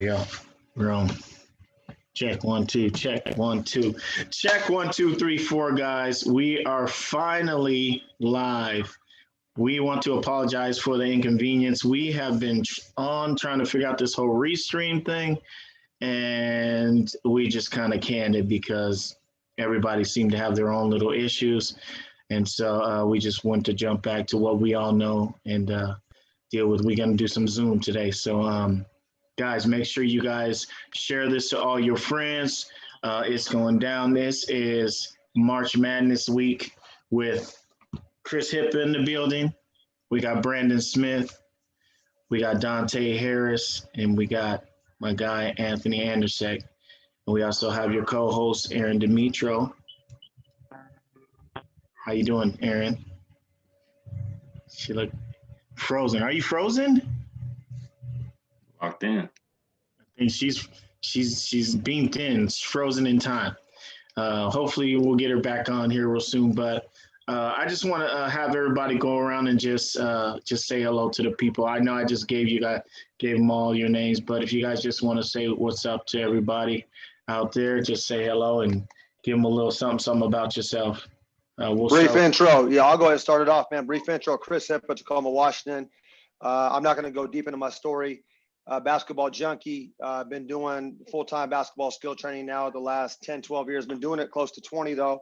Yeah, we're on. Check 1 2, check 1 2, check 1 2 3 4, guys. We are finally live. We want to apologize for the inconvenience. We have been on trying to figure out this whole restream thing, and we just kind of canned it because everybody seemed to have their own little issues. And so we just want to jump back to what we all know and deal with. We're going to do some Zoom today. So, guys, make sure you guys share this to all your friends. It's going down. This is March Madness week with Chris Hyppa in the building. We got Brandon Smith. We got Dontay Harris. And we got my guy, Anthony Andrisek. And we also have your co-host, Aaron Dimitro. How you doing, Aaron? She look frozen. Are you frozen? Locked in. I think she's beamed in. She's frozen in time. Hopefully we'll get her back on here real soon. But I just want to have everybody go around and just say hello to the people. I know I just gave them all your names, but if you guys just want to say what's up to everybody out there, just say hello and give them a little something about yourself. Brief intro. Yeah, I'll go ahead and start it off, man. Brief intro. Chris Hyppa, Tacoma, Washington. I'm not going to go deep into my story. Basketball junkie. I've been doing full-time basketball skill training now the last 10, 12 years. Been doing it close to 20, though.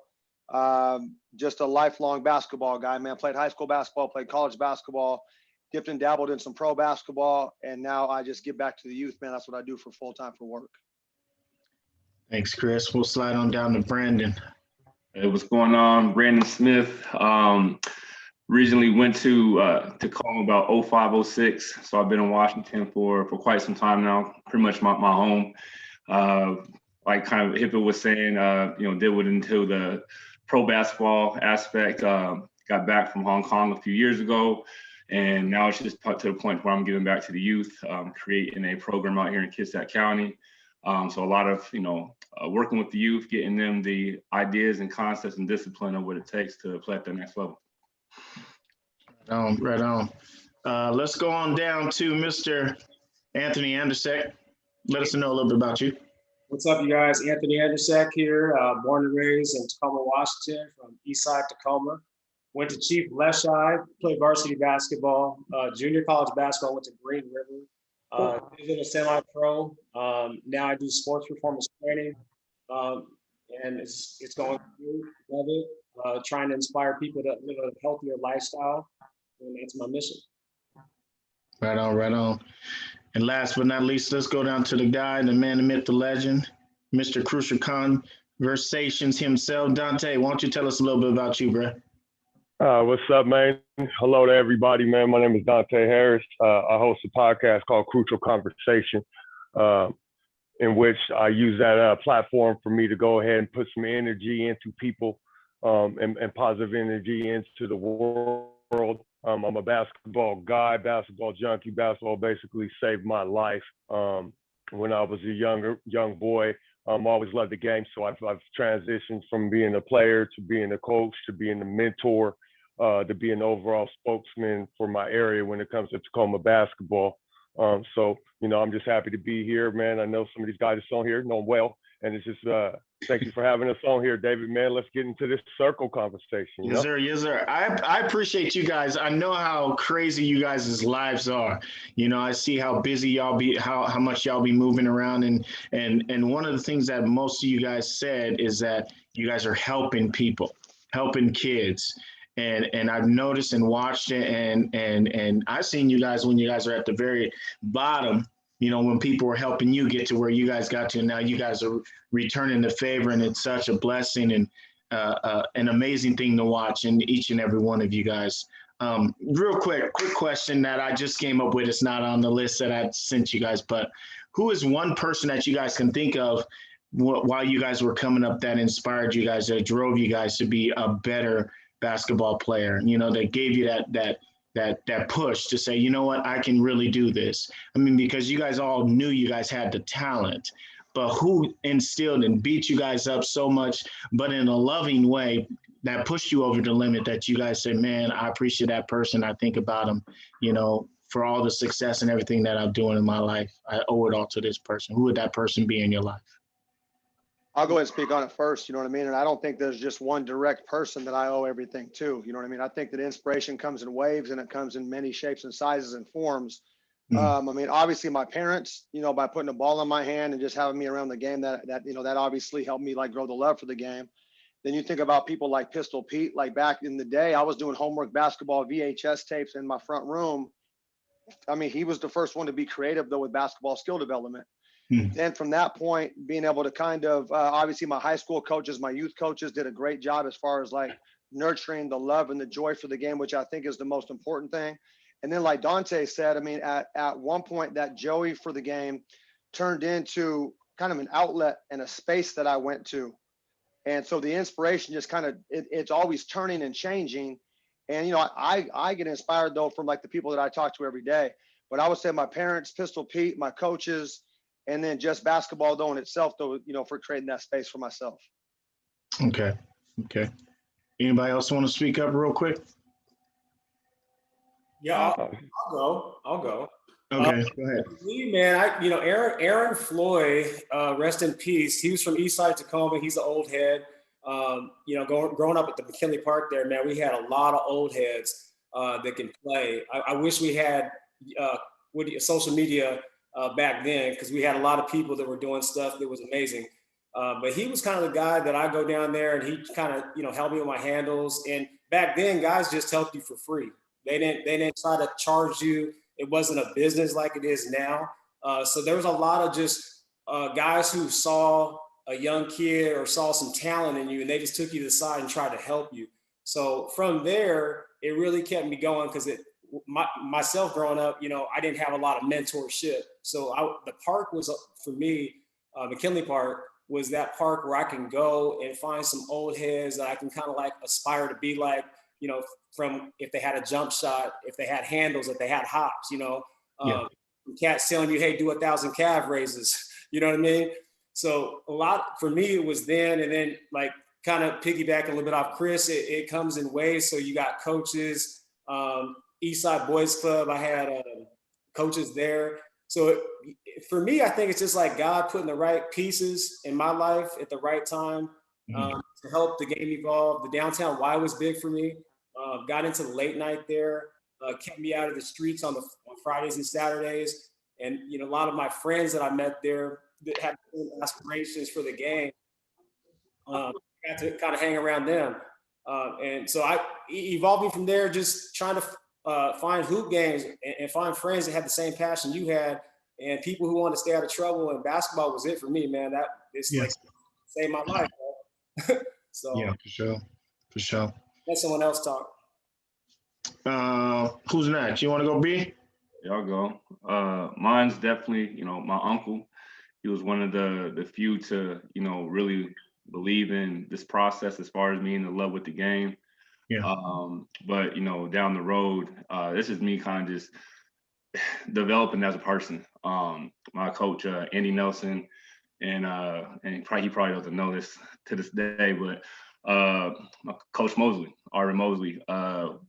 Just a lifelong basketball guy, man. Played high school basketball, played college basketball, dipped and dabbled in some pro basketball, and now I just give back to the youth, man. That's what I do for full-time for work. Thanks, Chris. We'll slide on down to Brandon. Hey, what's going on? Brandon Smith. Originally went to Tacoma about 05, 06. So I've been in Washington for quite some time now, pretty much my home. Like kind of Hyppa was saying, did into the pro basketball aspect. Got back from Hong Kong a few years ago. And now it's just to the point where I'm giving back to the youth, creating a program out here in Kitsap County. So a lot of, working with the youth, getting them the ideas and concepts and discipline of what it takes to play at the next level. Right on. Let's go on down to Mr. Anthony Andrisek. Let us know a little bit about you. What's up, you guys? Anthony Andrisek here, born and raised in Tacoma, Washington, from Eastside, Tacoma. Went to Chief Leshai, played varsity basketball, junior college basketball, went to Green River. Did a semi-pro. Now I do sports performance training, and it's going good. Love it. Trying to inspire people to live a healthier lifestyle, and that's my mission. Right on. And last but not least, let's go down to the guy, the man, the myth, the legend, Mr. Crucial Conversations himself. Dontay, why don't you tell us a little bit about you, bro? What's up, man? Hello to everybody, man. My name is Dontay Harris. I host a podcast called Crucial Conversation, in which I use that platform for me to go ahead and put some energy into people and positive energy into the world. I'm a basketball guy, basketball junkie. Basketball basically saved my life when I was a young boy. Always loved the game, so I've transitioned from being a player to being a coach to being a mentor to be an overall spokesman for my area when it comes to Tacoma basketball. So, I'm just happy to be here, man. I know some of these guys are on here, know them well. And it's just, thank you for having us on here, David, man. Let's get into this circle conversation. Yes, sir. I appreciate you guys. I know how crazy you guys' lives are. I see how busy y'all be, how much y'all be moving around. And one of the things that most of you guys said is that you guys are helping people, helping kids. And I've noticed and watched it, and I've seen you guys when you guys are at the very bottom, when people were helping you get to where you guys got to, and now you guys are returning the favor, and it's such a blessing and an amazing thing to watch in each and every one of you guys. Real quick question that I just came up with. It's not on the list that I sent you guys, but who is one person that you guys can think of while you guys were coming up that inspired you guys, that drove you guys to be a better basketball player, that gave you that push to say, you know what, I can really do this? I mean, because you guys all knew you guys had the talent, but who instilled and beat you guys up so much, but in a loving way that pushed you over the limit that you guys say, man, I appreciate that person. I think about them, for all the success and everything that I'm doing in my life. I owe it all to this person. Who would that person be in your life? I'll go ahead and speak on it first. You know what I mean? And I don't think there's just one direct person that I owe everything to. You know what I mean? I think that inspiration comes in waves and it comes in many shapes and sizes and forms. I mean, obviously my parents, you know, by putting a ball in my hand and just having me around the game, that you know, that obviously helped me like grow the love for the game. Then you think about people like Pistol Pete. Like back in the day, I was doing homework basketball VHS tapes in my front room. I mean, he was the first one to be creative though with basketball skill development. Then from that point, being able to kind of obviously my high school coaches, my youth coaches did a great job as far as like nurturing the love and the joy for the game, which I think is the most important thing. And then like Dontay said, I mean, at one point that Joey for the game turned into kind of an outlet and a space that I went to. And so the inspiration just kind of, it's always turning and changing. And, you know, I get inspired though from like the people that I talk to every day. But I would say my parents, Pistol Pete, my coaches, and then just basketball though in itself though, you know, for creating that space for myself. Okay. Anybody else want to speak up real quick? Yeah, I'll go. Okay, go ahead. Me, man, Aaron Floyd, rest in peace. He was from Eastside Tacoma. He's an old head. You know, growing up at the McKinley Park there, man, we had a lot of old heads that can play. I wish we had social media back then, because we had a lot of people that were doing stuff that was amazing. But he was kind of the guy that I go down there and he kind of, you know, helped me with my handles. And back then, guys just helped you for free. They didn't try to charge you. It wasn't a business like it is now. So there was a lot of just guys who saw a young kid or saw some talent in you, and they just took you to the side and tried to help you. So from there, it really kept me going, because myself growing up, you know, I didn't have a lot of mentorship. So the park was, for me, McKinley Park was that park where I can go and find some old heads that I can kind of like aspire to be like, you know, from if they had a jump shot, if they had handles, if they had hops, you know, cats telling you, hey, do 1,000 calf raises, you know what I mean? So a lot for me, it was then, and then like kind of piggyback a little bit off Chris, it comes in waves. So you got coaches, Eastside Boys Club, I had coaches there. So for me, I think it's just like God putting the right pieces in my life at the right time to help the game evolve. The downtown Y was big for me. Got into the late night there, kept me out of the streets on Fridays and Saturdays. And, you know, a lot of my friends that I met there that had aspirations for the game, got to kind of hang around them. And so I evolving from there, just trying to find hoop games and find friends that had the same passion you had, and people who want to stay out of trouble. And basketball was it for me, man. That it's like saved my life. So yeah, for sure. Let someone else talk. Who's next? You want to go, B? Yeah, I'll go. Mine's definitely, you know, my uncle. He was one of the few to, you know, really believe in this process as far as me in love with the game. Yeah. But, you know, down the road, this is me kind of just developing as a person. My coach, Andy Nelson, and he probably doesn't know this to this day, but my Coach Mosley, Arvin Mosley,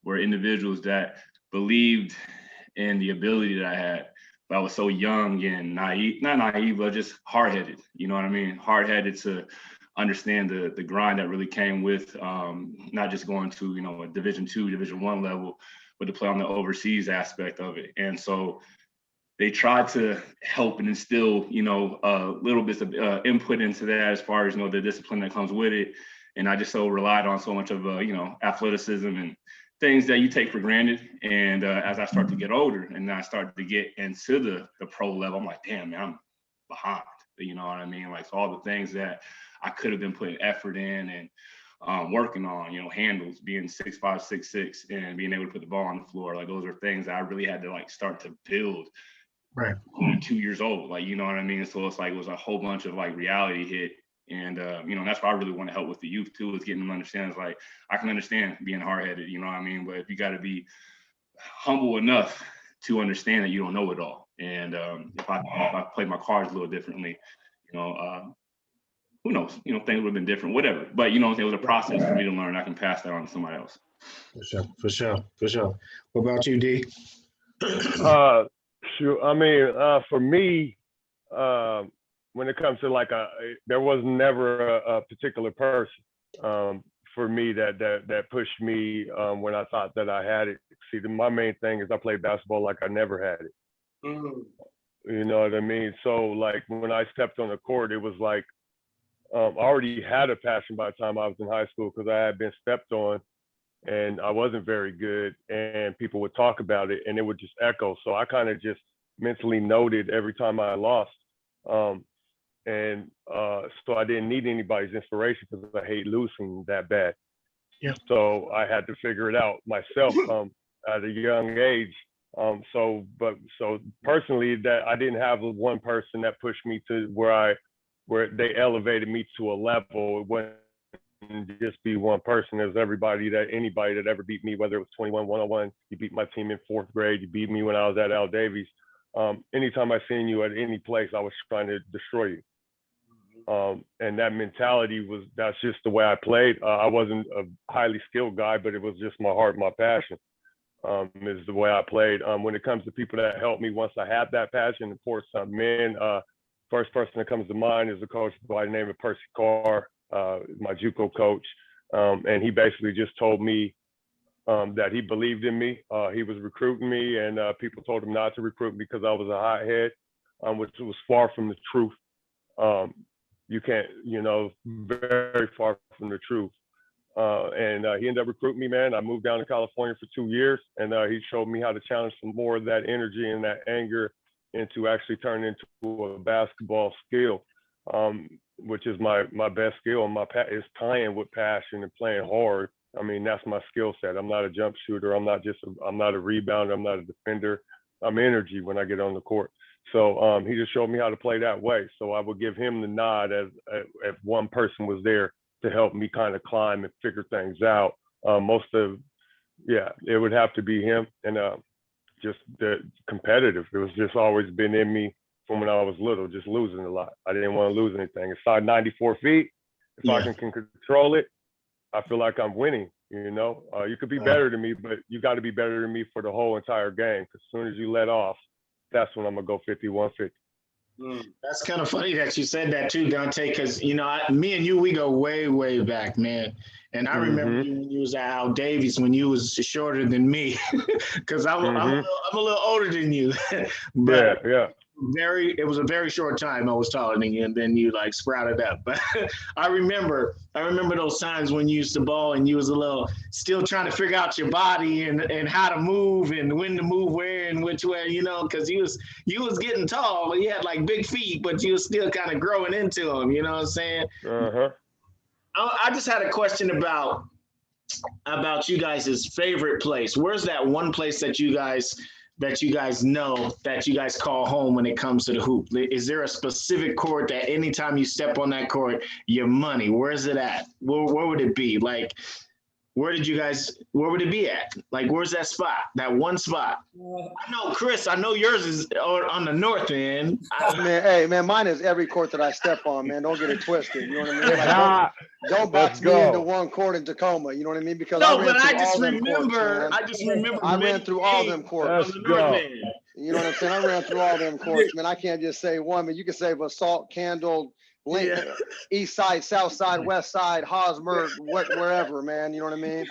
were individuals that believed in the ability that I had. But I was so young and naive, not naive, but just hard-headed, you know what I mean? Hard-headed to understand the grind that really came with not just going to, you know, a Division II, Division I level, but to play on the overseas aspect of it. And so they tried to help and instill, you know, little bits of input into that as far as, you know, the discipline that comes with it. And I just so relied on so much of, you know, athleticism and things that you take for granted. And as I started to get older and I started to get into the pro level, I'm like, damn, man, I'm behind. You know what I mean? Like, so all the things that I could have been putting effort in and working on, you know, handles, being 6'5", 6'6", and being able to put the ball on the floor. Like, those are things that I really had to like start to build. Right. 2 years old, like, you know what I mean? So it's like, it was a whole bunch of like reality hit. And, you know, that's why I really want to help with the youth too, is getting them to understand. It's like, I can understand being hard-headed, you know what I mean? But if you got to be humble enough to understand that you don't know it all. And if I played my cards a little differently, you know, who knows? You know, things would have been different, whatever. But, you know, it was a process for me to learn. I can pass that on to somebody else. For sure. What about you, D? Sure. I mean, for me, when it comes to like there was never a particular person for me that pushed me when I thought that I had it. See, my main thing is I played basketball like I never had it. Mm. You know what I mean? So like when I stepped on the court, it was like I already had a passion by the time I was in high school because I had been stepped on and I wasn't very good, and people would talk about it and it would just echo. So I kind of just mentally noted every time I lost. So I didn't need anybody's inspiration because I hate losing that bad. Yeah. So I had to figure it out myself at a young age. So personally, that I didn't have one person that pushed me to where they elevated me to a level. It wasn't just be one person. There's anybody that ever beat me, whether it was 21 101, you beat my team in 4th grade, you beat me when I was at Al Davies. Anytime I seen you at any place, I was trying to destroy you. And that mentality that's just the way I played. I wasn't a highly skilled guy, but it was just my heart, my passion is the way I played. When it comes to people that helped me once I had that passion and poured something in, first person that comes to mind is a coach by the name of Percy Carr, my JUCO coach. And he basically just told me that he believed in me. He was recruiting me, and people told him not to recruit me because I was a hothead, which was far from the truth. You can't, very far from the truth. And he ended up recruiting me, man. I moved down to California for 2 years, and he showed me how to challenge some more of that energy and that anger into actually turning into a basketball skill, which is my best skill. And is playing with passion and playing hard. I mean, that's my skill set. I'm not a jump shooter. I'm not a rebounder. I'm not a defender. I'm energy when I get on the court. So he just showed me how to play that way. So I would give him the nod as if one person was there to help me kind of climb and figure things out. It would have to be him. And just the competitive. It was just always been in me from when I was little, just losing a lot. I didn't want to lose anything. Inside 94 feet, if I can control it, I feel like I'm winning. You could be better than me, but you got to be better than me for the whole entire game. As soon as you let off, that's when I'm going to go 51-50. That's kind of funny that you said that too, Dontay, because, me and you, we go way, way back, man. And I remember you when you was at Al Davies when you was shorter than me, because I'm a little older than you. But yeah. It was a very short time I was taller than you, and then you like sprouted up. But I remember those times when you used to ball and you was a little still trying to figure out your body and how to move and when to move where and which way, because you was getting tall, but you had like big feet, but you was still kind of growing into them. You know what I'm saying? I just had a question about you guys' favorite place. Where's that one place that you guys know that you guys call home when it comes to the hoop? Is there a specific court that anytime you step on that court, your money, where's it at? Where would it be? Like, where would it be at? Like, where's that spot, that one spot? I know, Chris, I know yours is on the north end. Man, mine is every court that I step on, man. Don't get it twisted. You know what I mean? Like, don't box me into one court in Tacoma. You know what I mean? Because I just remember I ran through all them courts. On the north end. You know what I'm saying? I ran through all them courts, man. I can't just say one, but you can say Basalt, Candle, East Side, South Side, West Side, Hosmer, wherever, man. You know what I mean?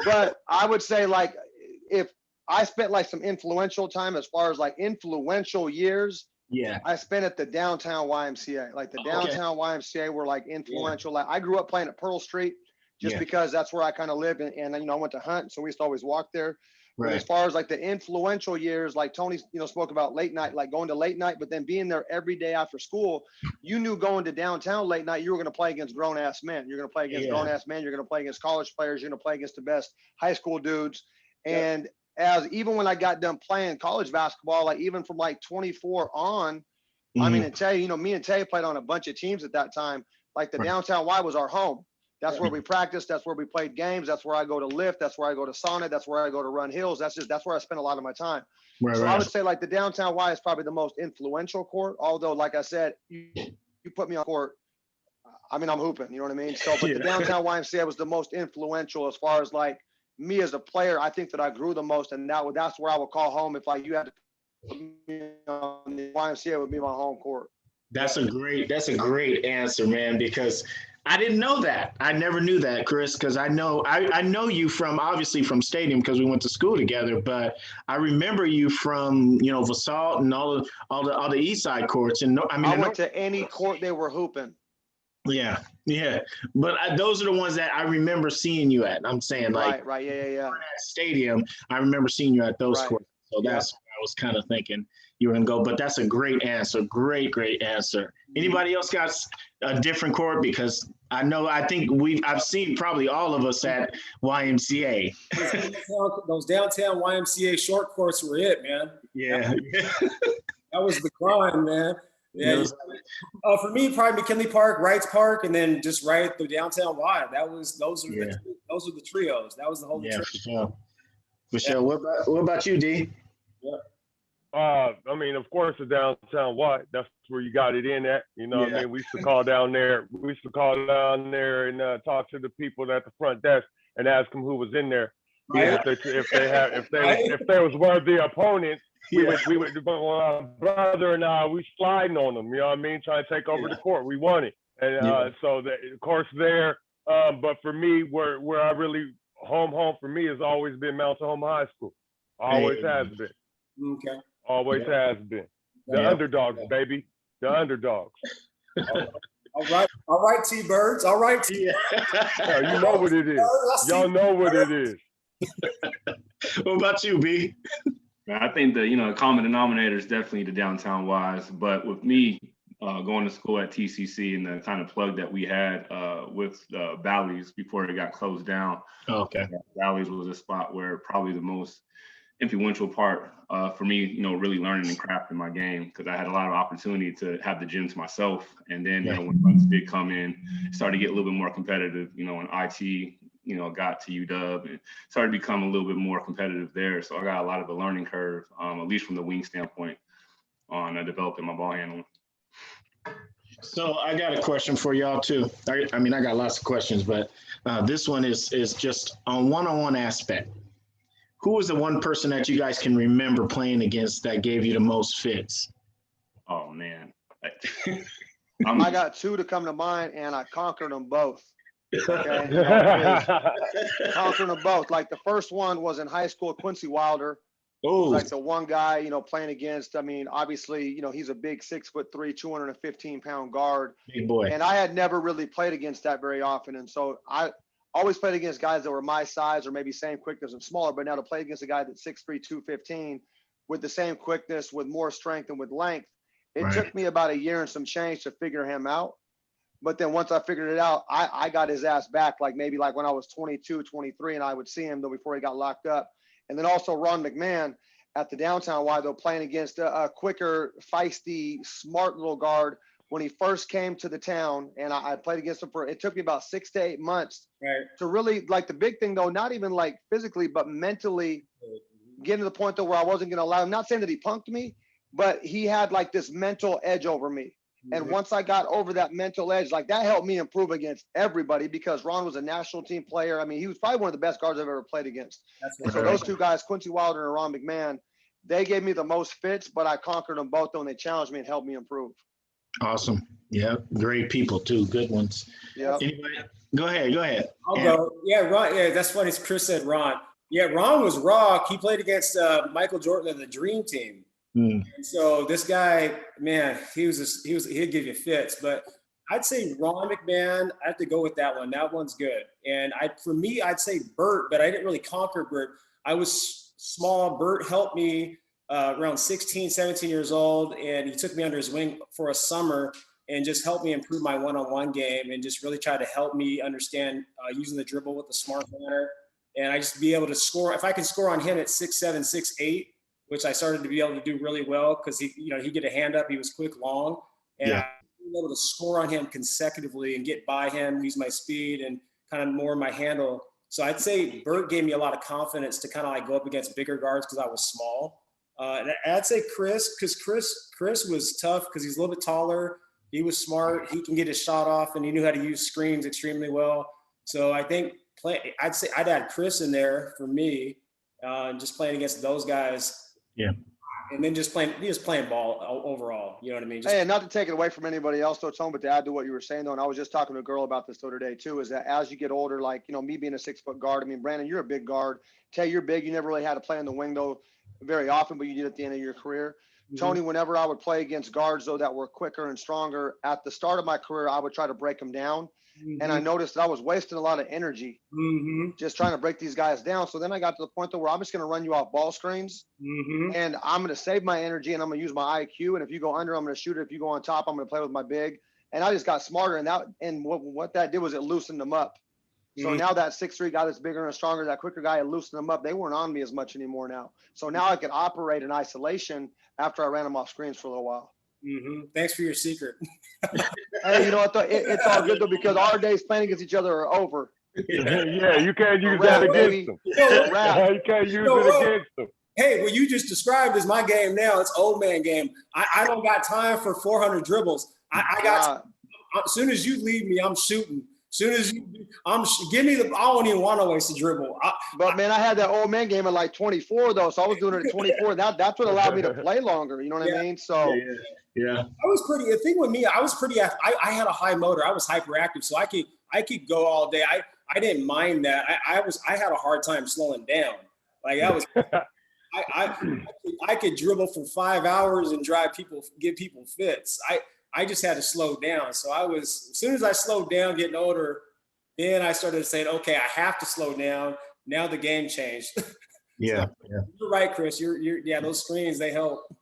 But I would say, like, if I spent like some influential time as far as like influential years, I spent at the downtown YMCA. Like the downtown YMCA were like influential. Like I grew up playing at Pearl Street just because that's where I kind of lived, and I went to hunt, so we used to always walk there. Right. But as far as like the influential years, like Tony, spoke about late night, like going to late night, but then being there every day after school, you knew going to downtown late night, you were going to play against grown ass men. You're going to play against grown ass men. You're going to play against college players. You're going to play against the best high school dudes. And even when I got done playing college basketball, like even from like 24 on, I mean, and Tay, me and Tay played on a bunch of teams at that time. Like the downtown Y was our home. That's where we practiced. That's where we played games. That's where I go to lift. That's where I go to sauna. That's where I go to run hills. That's where I spend a lot of my time. I would say like the downtown Y is probably the most influential court. Although, like I said, you put me on court, I mean, I'm hooping, you know what I mean? So, but the downtown YMCA was the most influential as far as like me as a player, I think that I grew the most, and that's where I would call home. If you had to put me on the YMCA, it would be my home court. That's a great answer, man, because I didn't know that. I never knew that, Chris, because I know you from obviously from Stadium because we went to school together, but I remember you from, Vasalt and all the Eastside courts. And I went to any court they were hooping. Yeah. But those are the ones that I remember seeing you at. I'm saying right. Yeah. At Stadium, I remember seeing you at those courts. So that's what I was kind of thinking you were going to go. But that's a great answer. Great answer. Anybody else got a different court? Because I think I've seen probably all of us at YMCA. Those downtown YMCA short courts were it, man. Yeah. That was the grind, man. Yeah. For me, probably McKinley Park, Wrights Park, and then just right through downtown Y. Those are the trios. That was the whole trio. For sure. What about you, D? Yeah. I mean, of course, the downtown Y. That's where you got it in at. You know what I mean? We used to call down there. And talk to the people at the front desk and ask them who was in there. Yeah. If they was worthy opponents, we would my brother and I, we sliding on them. You know what I mean? Trying to take over the court. We won it, and so of course there. But for me, where I really home for me has always been Mount Tahoma High School. Always has been. Okay. Always has been. The underdogs, baby. The underdogs. All right, T-Birds. All right, T. Yeah, you know what it is. Y'all know what it is. What about you, B? I think the common denominator is definitely the downtown Ys. But with me going to school at TCC and the kind of plug that we had with Bally's before it got closed down. Oh, okay. Bally's was a spot where probably the most influential part for me, really learning and crafting my game, because I had a lot of opportunity to have the gym to myself. And then, when runs did come in, started to get a little bit more competitive, when IT, got to UW and started to become a little bit more competitive there. So I got a lot of a learning curve, at least from the wing standpoint, on developing my ball handling. So I got a question for y'all too. I mean, I got lots of questions, but this one is just on one-on-one aspect. Who was the one person that you guys can remember playing against that gave you the most fits? Oh man. I got two to come to mind, and I conquered them both. Okay. Conquered them both. Like the first one was in high school, Quincy Wilder. Oh, like the one guy, playing against, I mean, obviously, he's a big 6'3", 215-pound guard. Big boy. And I had never really played against that very often. And so I always played against guys that were my size or maybe same quickness and smaller. But now to play against a guy that's 6'3", 215 with the same quickness, with more strength and with length, it took me about a year and some change to figure him out. But then once I figured it out, I got his ass back, maybe when I was 22, 23, and I would see him though before he got locked up. And then also Ron McMahon at the downtown Y, though, playing against a quicker, feisty, smart little guard when he first came to the town. And I played against him it took me about 6 to 8 months to really, the big thing though, not even physically, but mentally getting to the point though where I wasn't going to allow him. Not saying that he punked me, but he had this mental edge over me. And once I got over that mental edge, that helped me improve against everybody, because Ron was a national team player. I mean, he was probably one of the best guards I've ever played against. And so those two guys, Quincy Wilder and Ron McMahon, they gave me the most fits, but I conquered them both, and they challenged me and helped me improve. Awesome. Yeah. Great people too. Good ones. Yeah. Anybody? Go ahead. I'll go. Yeah, Ron. Yeah, that's funny. Chris said Ron. Yeah, Ron was raw. He played against Michael Jordan of the Dream Team. And so this guy, man, he'd give you fits. But I'd say Ron McMahon. I have to go with that one. That one's good. And for me, I'd say Bert, but I didn't really conquer Bert. I was small. Bert helped me around 16, 17 years old, and he took me under his wing for a summer and just helped me improve my one-on-one game and just really try to help me understand using the dribble with a smart manner. And I just be able to score. If I could score on him at 6'7", 6'8", which I started to be able to do really well, because he'd get a hand up. He was quick, long, and I was able to score on him consecutively and get by him, use my speed and kind of more my handle. So I'd say Bert gave me a lot of confidence to kind of go up against bigger guards because I was small. And I'd say Chris, because Chris was tough because he's a little bit taller. He was smart. He can get his shot off, and he knew how to use screens extremely well. So I think I'd say I'd add Chris in there for me, just playing against those guys. Yeah. And then just playing ball overall. You know what I mean? Hey, and not to take it away from anybody else, though, Tone, but to add to what you were saying, though, and I was just talking to a girl about this the other day, too, is that as you get older, like, you know, me being a 6-foot guard, I mean, Brandon, you're a big guard. Tay, you're big. You never really had to play in the wing, though, very often, but you did at the end of your career. Mm-hmm. Tony, whenever I would play against guards, though, that were quicker and stronger, at the start of my career, I would try to break them down. Mm-hmm. And I noticed that I was wasting a lot of energy just trying to break these guys down. So then I got to the point though where I'm just going to run you off ball screens and I'm going to save my energy and I'm going to use my IQ. And if you go under, I'm going to shoot it. If you go on top, I'm going to play with my big. And I just got smarter. And what that did was it loosened them up. So now that 6'3" guy that's bigger and stronger, that quicker guy, it loosened them up. They weren't on me as much anymore now. So now I could operate in isolation after I ran them off screens for a little while. Thanks for your secret. Hey, you know what? It's all good though because our days playing against each other are over. Yeah, you can't use that against them. You can't use it against them. Hey, what you just described is my game now. It's old man game. I don't got time for 400 dribbles. I got as soon as you leave me, I'm shooting. As soon as give me the, I don't even want to waste a dribble. But man, I had that old man game at like 24 though, so I was doing it at 24. That's what allowed me to play longer. You know what I mean? So yeah. I was pretty. The thing with me, I was pretty. I had a high motor. I was hyperactive, so I could go all day. I didn't mind that. I had a hard time slowing down. Like I was. I could dribble for 5 hours and give people fits. I just had to slow down. So as soon as I slowed down, getting older, then I started saying, okay, I have to slow down. Now the game changed. Yeah. You're right, Chris. Those screens, they help.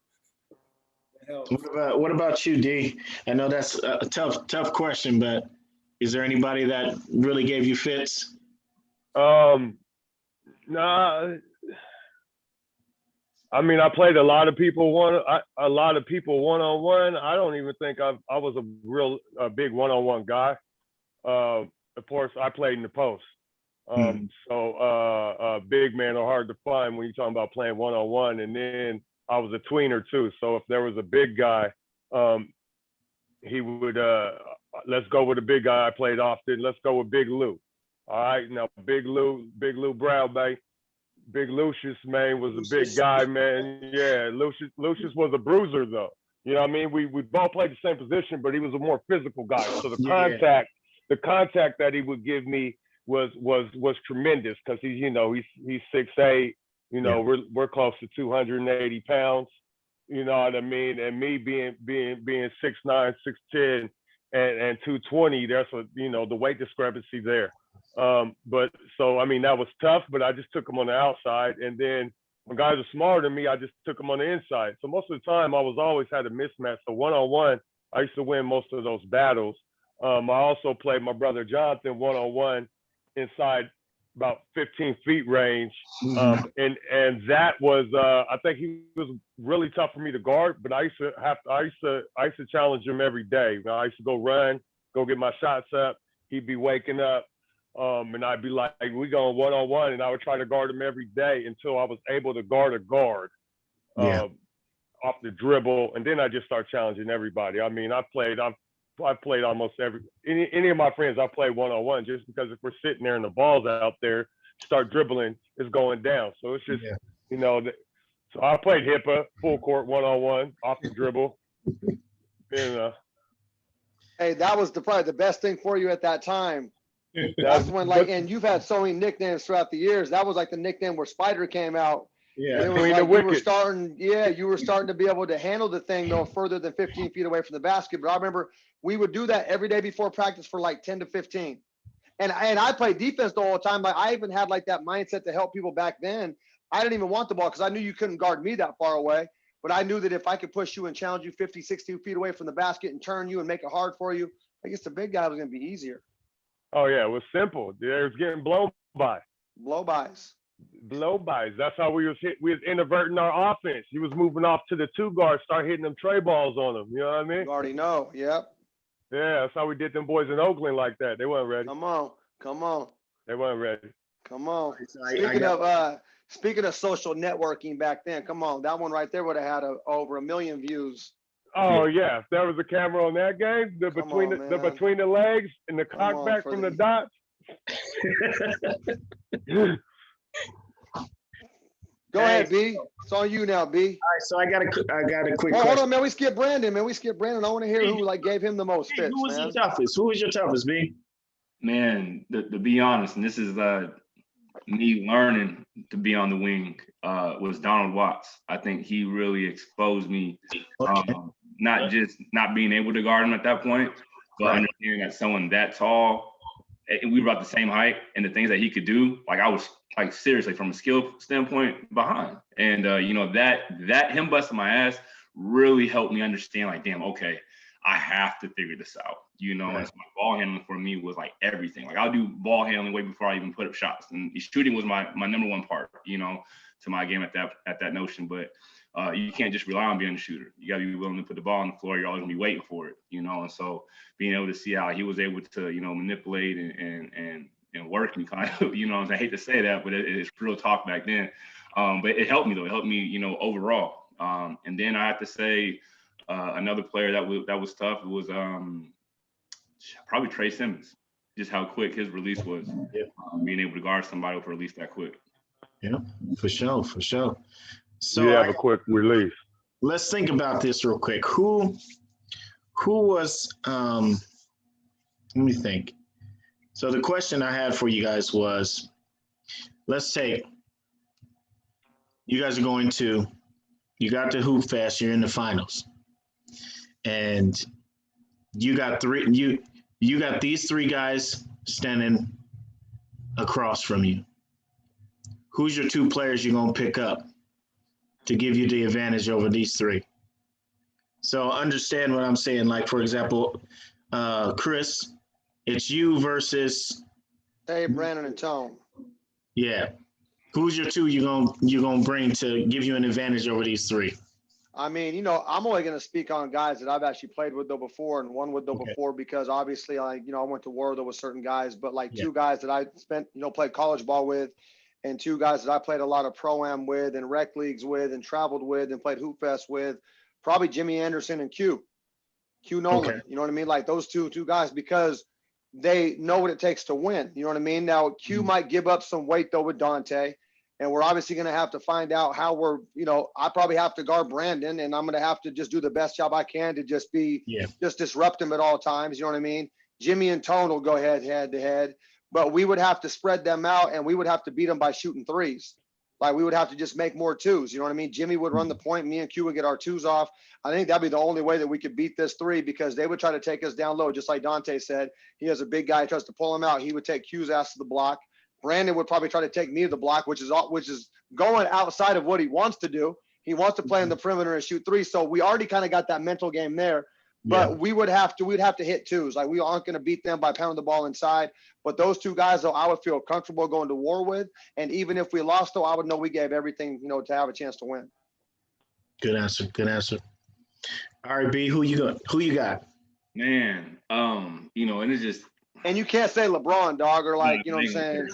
What about you, D? I know that's a tough question, but is there anybody that really gave you fits? Nah. I mean, I played a lot of people one-on-one. I don't even think I was a big one-on-one guy. Of course, I played in the post. So big men are hard to find when you're talking about playing one-on-one. And then I was a tweener too. So if there was a big guy, he would, let's go with a big guy I played often. Let's go with Big Lou. All right, now Big Lou Brown, baby. Big Lucius, man, was a big guy, man. Yeah, Lucius was a bruiser, though. You know what I mean? We both played the same position, but he was a more physical guy. So the contact that he would give me was tremendous because he's 6'8". You know, we're close to 280 pounds. You know what I mean? And me being 6'9", 6'10", and 220, that's what the weight discrepancy there. But so, I mean, that was tough, but I just took them on the outside. And then when guys are smarter than me, I just took them on the inside. So most of the time I always had a mismatch. So one-on-one, I used to win most of those battles. I also played my brother Jonathan one-on-one inside about 15 feet range. And that was, I think he was really tough for me to guard, but I used to challenge him every day. I used to go run, go get my shots up. He'd be waking up. And I'd be like, we going one-on-one, and I would try to guard him every day until I was able to guard a guard off the dribble. And then I just start challenging everybody. I mean, I've played almost any of my friends, I played one-on-one just because if we're sitting there and the ball's out there, start dribbling, it's going down. So it's just, so I played Hyppa, full court one-on-one, off the dribble. Hey, that was probably the best thing for you at that time. That's when and you've had so many nicknames throughout the years. That was like the nickname where Spider came out. Yeah, it was like you were starting to be able to handle the thing no further than 15 feet away from the basket. But I remember we would do that every day before practice for like 10 to 15. And I played defense the whole time. Like I even had like that mindset to help people back then. I didn't even want the ball because I knew you couldn't guard me that far away. But I knew that if I could push you and challenge you 50, 60 feet away from the basket and turn you and make it hard for you, I guess the big guy was going to be easier. Oh, yeah, it was simple. It was getting blown by. Blow-bys. That's how we was inverting our offense. He was moving off to the two guard, start hitting them tray balls on them. You know what I mean? You already know. Yep. Yeah, that's how we did them boys in Oakland like that. They weren't ready. Come on. They weren't ready. Come on. Speaking of social networking back then, come on. That one right there would have had over 1 million views. Oh yeah, if there was a camera on that game, between the legs and the cockback from the dots. Go ahead, B. It's on you now, B. All right, so I got a quick Oh, question. hold on, man. We skipped Brandon, man. We skipped Brandon. I want to hear who like gave him the most Hey, fits, who was man. your toughest? Who was your toughest, B? Man, to be honest, and this is me learning to be on the wing, was Donald Watts. I think he really exposed me, not just not being able to guard him at that point, but understanding that someone that tall, and we were about the same height, and the things that he could do, like I was like seriously from a skill standpoint behind. And that him busting my ass really helped me understand, like, damn, okay, I have to figure this out, and so my ball handling for me was like everything. Like I'll do ball handling way before I even put up shots, and shooting was my number one part, to my game at that notion. But you can't just rely on being a shooter. You got to be willing to put the ball on the floor. You're always gonna be waiting for it, and so being able to see how he was able to, manipulate and work me kind of, I hate to say that, but it's real talk back then. But it helped me though. It helped me, overall. And then I have to say, another player that was tough was probably Trey Simmons. Just how quick his release was, being able to guard somebody for release that quick. Yeah, for sure. So You have a quick release. Let's think about this real quick. Who was? Let me think. So the question I had for you guys was, let's take. You guys are going to. You got the Hoop Fest. You're in the finals. And you got you got these three guys standing across from you. Who's your two players you're gonna pick up to give you the advantage over these three? So understand what I'm saying. Like, for example, Chris, it's you versus Brandon and Tone. Yeah. Who's your two you're gonna bring to give you an advantage over these three? I mean, I'm only going to speak on guys that I've actually played with though before and won with though before, because obviously I went to war though with certain guys, but like two guys that I spent, played college ball with, and two guys that I played a lot of pro-am with and rec leagues with and traveled with and played Hoop Fest with, probably Jimmy Anderson and Q Nolan. Okay. You know what I mean? Like those two guys, because they know what it takes to win. You know what I mean? Now Q might give up some weight though with Dontay. And we're obviously going to have to find out how we're, I probably have to guard Brandon, and I'm going to have to just do the best job I can to just just disrupt him at all times. You know what I mean? Jimmy and Tone will go head to head, but we would have to spread them out, and we would have to beat them by shooting threes. Like we would have to just make more twos. You know what I mean? Jimmy would run the point. Me and Q would get our twos off. I think that'd be the only way that we could beat this three, because they would try to take us down low. Just like Dontay said, he has a big guy, he tries to pull him out. He would take Q's ass to the block. Brandon would probably try to take me to the block, which is going outside of what he wants to do. He wants to play in the perimeter and shoot three. So we already kind of got that mental game there. But we'd have to hit twos. Like we aren't going to beat them by pounding the ball inside. But those two guys, though, I would feel comfortable going to war with. And even if we lost, though, I would know we gave everything, to have a chance to win. Good answer. All right, B, who you got? Man, and it's just. And you can't say LeBron, dog, or like, you know what I'm saying?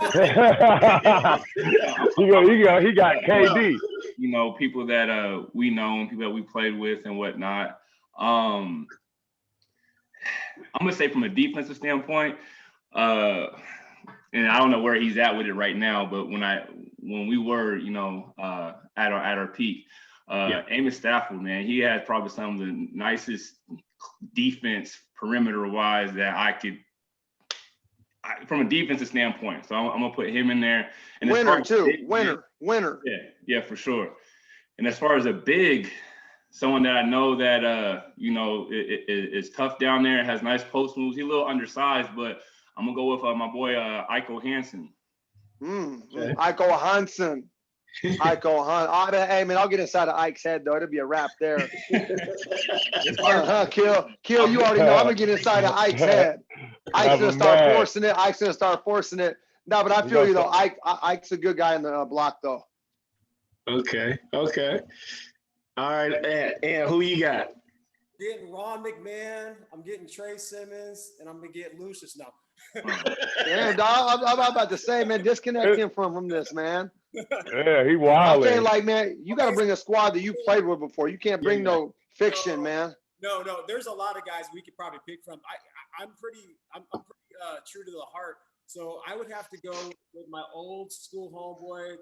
he got KD. People that we know, people that we played with and whatnot. I'm gonna say from a defensive standpoint, and I don't know where he's at with it right now, but when we were, at our peak, Amos Stafford, man, he had probably some of the nicest defense perimeter-wise that I could. From a defensive standpoint, so I'm gonna put him in there. And winner too, winner. Yeah, for sure. And as far as a big, someone that I know that is tough down there, has nice post moves. He's a little undersized, but I'm gonna go with my boy Iko Hansen. Iko Hansen. Iko Hansen. Hey man, I'll get inside of Ike's head though. It'll be a wrap there. Kill. You already know I'm gonna get inside of Ike's head. Ike's gonna start forcing it. No, but I feel you though. Ike's a good guy in the block though. Okay. All right, and who you got? Getting Ron McMahon. I'm getting Trey Simmons, and I'm gonna get Lucius now. Damn, dog. I'm about to say, man, disconnect him from this, man. Yeah, he wild. I'm saying, like, man, you got to bring a squad that you played with before. You can't bring no fiction, man. No. There's a lot of guys we could probably pick from. I'm pretty true to the heart So I would have to go with my old school homeboy,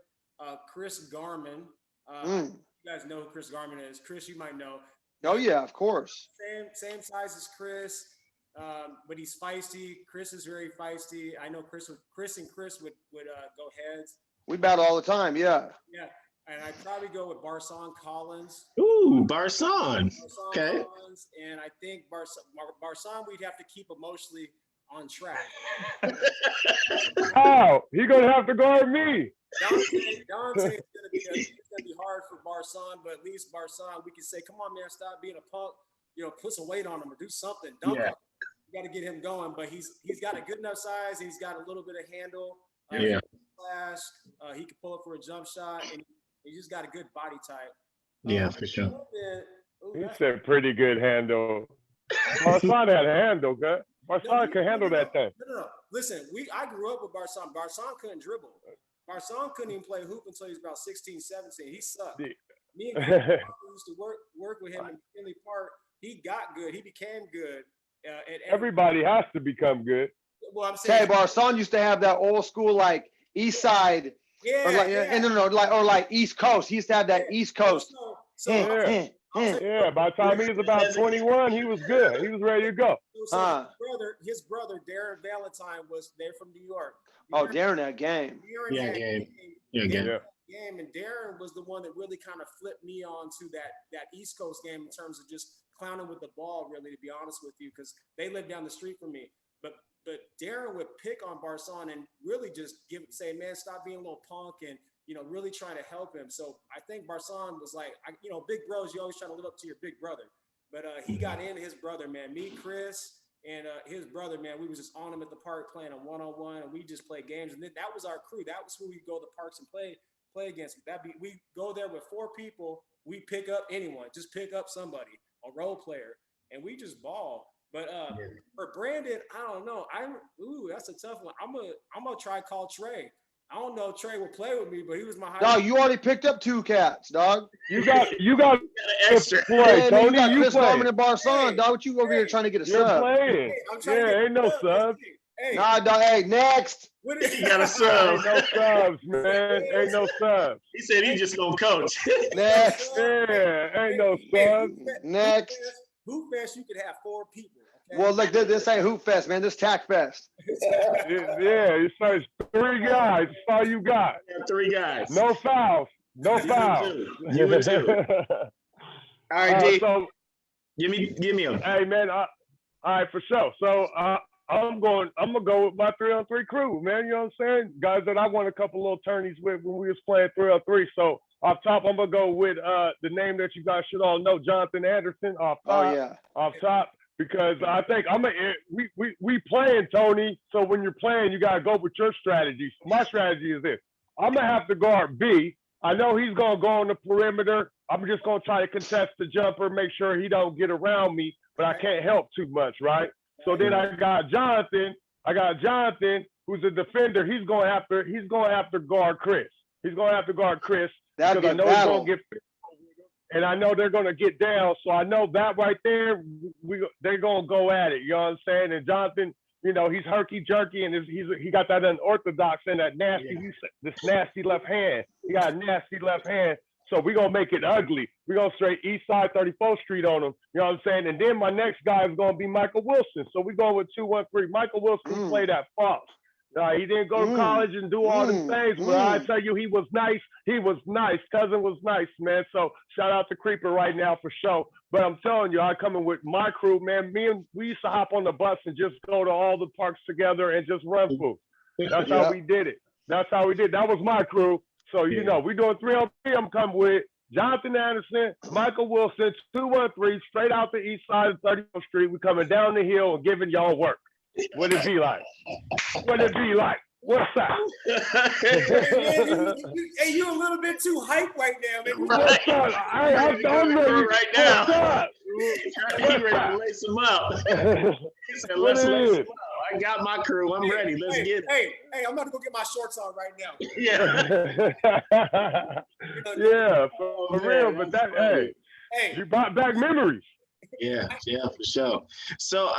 Chris Garman. You guys know who Chris Garman is. Chris, you might know. Oh yeah, of course. Same size as Chris, but he's feisty. Chris is very feisty. I know Chris and Chris would go heads. We battle all the time. Yeah. Yeah, and I'd probably go with Barson Collins. Ooh, Barson. Okay. Collins, and I think Barson we'd have to keep emotionally on track. Oh, he's gonna have to guard me. Dontay is gonna be hard for Barson, but at least Barson, we can say, come on, man, stop being a punk. Put some weight on him or do something. You got to get him going, but he's got a good enough size. He's got a little bit of handle. Flash. He can pull up for a jump shot, and he just got a good body type. Yeah, for sure. He said pretty good handle. Barson had a handle, good. Barson can handle that thing. No. Listen, I grew up with Barson. Barson couldn't dribble. Barson couldn't even play hoop until he was about 16, 17. He sucked. Me and Chris used to work with him in Finley Park. He got good. He became good. Everybody has to become good. Well, I'm saying, Barson used to have that old school like Eastside, or like East Coast. He used to have that East Coast. By the time he was about 21, he was good. He was ready to go. His brother, Darren Valentine, was there from New York. Darren, that game. Game, and Darren was the one that really kind of flipped me on to that East Coast game in terms of just clowning with the ball, really, to be honest with you, because they lived down the street from me. But Darren would pick on Barson and really just say, man, stop being a little punk, and really trying to help him. So I think Barson was like, big bros, you always try to live up to your big brother. But he got in his brother, man. Me, Chris, and his brother, man, we was just on him at the park playing a one-on-one, and we just played games. And that was our crew. That was who we'd go to the parks and play against. We go there with 4 people. We pick up anyone, just pick up somebody, a role player, and we just ball. But for Brandon, I don't know. That's a tough one. I'm gonna try call Trey. I don't know if Trey will play with me, but he was my high. Dog, you already picked up 2 cats, dog. You got an extra play, Tony. You got you Chris play. Garman and Barson, dog. What you over here trying to get a You're sub? playing. Ain't no subs. Hey, nah, dog. Hey, next. What is He got a sub. Ain't no subs, man. Ain't no subs. He said he just gonna coach. Next. Ain't no subs. Next. Hoop Fest, you could have 4 people. Okay? Well, look, this ain't Hoop Fest, man. This Tack Fest. You said 3 guys. That's all you got. 3 guys. No fouls. No fouls. You and 2. All right, D. So, give me a. Hey, man. All right, for sure. So I'm gonna go with my 3-on-3 crew, man. You know what I'm saying? Guys that I won a couple little tourneys with when we was playing 3-on-3. So off top, I'm gonna go with the name that you guys should all know, Jonathan Anderson. Off top, because I think we playing, Tony. So when you're playing, you gotta go with your strategy. My strategy is this: I'm gonna have to guard B. I know he's gonna go on the perimeter. I'm just gonna try to contest the jumper, make sure he don't get around me, but I can't help too much, right? So then I got Jonathan, who's a defender. He's going to have to guard Chris. He's going to have to guard Chris because I know he's going to get, and I know they're going to get down. So I know that right there, they're going to go at it. You know what I'm saying? And Jonathan, he's herky jerky, and he got that unorthodox and that nasty, this nasty left hand. He got a nasty left hand. So we're going to make it ugly. We're going to straight Eastside 34th Street on him. You know what I'm saying? And then my next guy is going to be Michael Wilson. So we're going with 2-1-3. Michael Wilson played at Fox. He didn't go to college and do all these things, but I tell you, he was nice. He was nice. Cousin was nice, man. So shout out to Creeper right now for sure. But I'm telling you, I coming with my crew, man. We used to hop on the bus and just go to all the parks together and just run through. That's how we did it. That's how we did. That was my crew. So, we're doing 3-on-3. I'm coming with Jonathan Anderson, Michael Wilson, 2-1-3, straight out the east side of 34th Street. We're coming down the hill and giving y'all work. What it be like? What it be like? What's that? Hey, you're a little bit too hype right now, man. Right. What's up? I'm ready right now. What's up? He ready to lace him up. He said, let's lace him up. I got my crew. I'm ready. Let's get it. Hey, I'm about to go get my shorts on right now. Yeah, for real. But that, you brought back memories. Yeah, for sure. So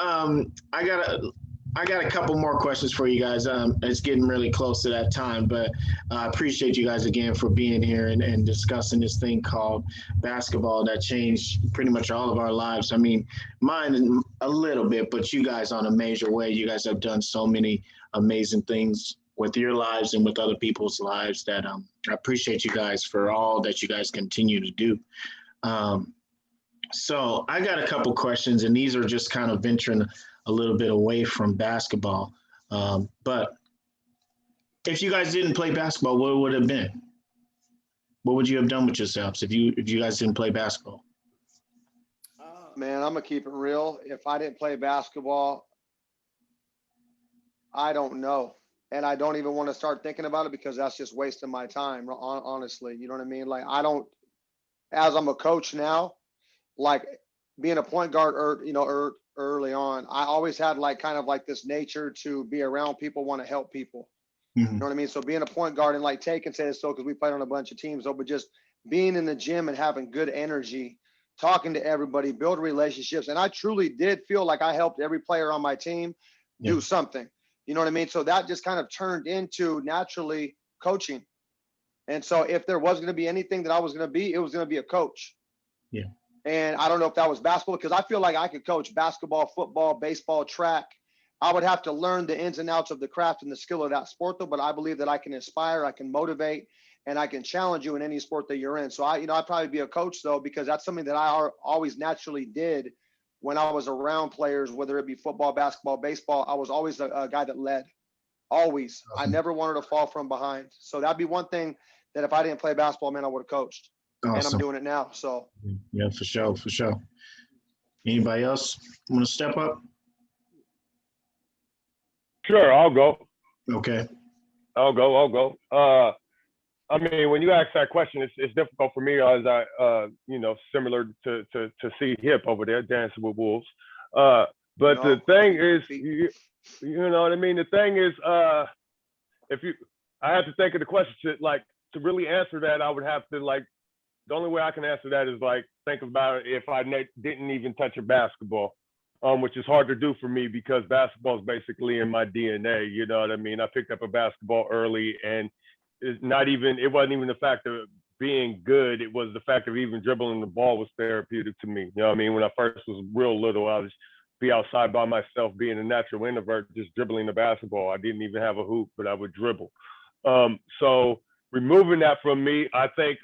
I I got a couple more questions for you guys. It's getting really close to that time, but I appreciate you guys again for being here and discussing this thing called basketball that changed pretty much all of our lives. I mean, mine a little bit, but you guys on a major way. You guys have done so many amazing things with your lives and with other people's lives that I appreciate you guys for all that you guys continue to do. So I got a couple questions, and these are just kind of venturing a little bit away from basketball. But if you guys didn't play basketball, what would it have been? What would you have done with yourselves if you guys didn't play basketball? Man, I'm gonna keep it real. If I didn't play basketball, I don't know. And I don't even want to start thinking about it because that's just wasting my time, honestly. You know what I mean? Like, I don't, as I'm a coach now, like being a point guard, early on, I always had like kind of like this nature to be around people, want to help people. Mm-hmm. You know what I mean? So being a point guard, and like Tay can say this so because we played on a bunch of teams, though, but just being in the gym and having good energy, talking to everybody, build relationships. And I truly did feel like I helped every player on my team do something. You know what I mean? So that just kind of turned into naturally coaching. And so if there was going to be anything that I was going to be, it was going to be a coach. Yeah. And I don't know if that was basketball, because I feel like I could coach basketball, football, baseball, track. I would have to learn the ins and outs of the craft and the skill of that sport, though. But I believe that I can inspire, I can motivate, and I can challenge you in any sport that you're in. So I'd probably be a coach, though, because that's something that I always naturally did when I was around players, whether it be football, basketball, baseball. I was always a guy that led. Always. I never wanted to fall from behind. So that'd be one thing that if I didn't play basketball, man, I would have coached. Awesome. And I'm doing it now. So yeah, for sure. Anybody else want to step up? Sure, I'll go. Okay. I'll go. I mean, when you ask that question, it's difficult for me as I, similar to see Hip over there dancing with wolves. But No, the thing is, you know what I mean? The thing is, I have to think of the question to really answer that, I would have to the only way I can answer that is think about it if I didn't even touch a basketball, which is hard to do for me because basketball is basically in my DNA. You know what I mean? I picked up a basketball early, and it wasn't even the fact of being good. It was the fact of even dribbling the ball was therapeutic to me. You know what I mean? When I first was real little, I was be outside by myself, being a natural introvert, just dribbling the basketball. I didn't even have a hoop, but I would dribble. So removing that from me, I think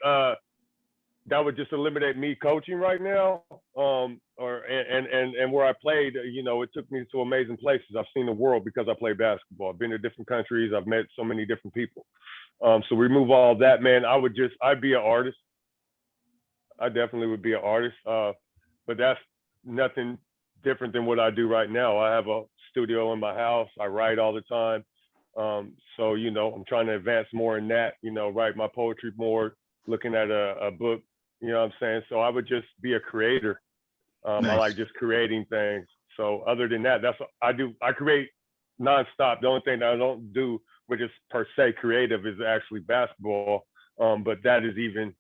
that would just eliminate me coaching right now. And where I played, it took me to amazing places. I've seen the world because I played basketball. I've been to different countries. I've met so many different people. So remove all of that, man. I'd be an artist. I definitely would be an artist. But that's nothing different than what I do right now. I have a studio in my house. I write all the time. So, I'm trying to advance more in that, write my poetry more, looking at a book, you know what I'm saying? So I would just be a creator. Nice. I like just creating things. So other than that, I create nonstop. The only thing that I don't do, which is per se creative, is actually basketball. But that is even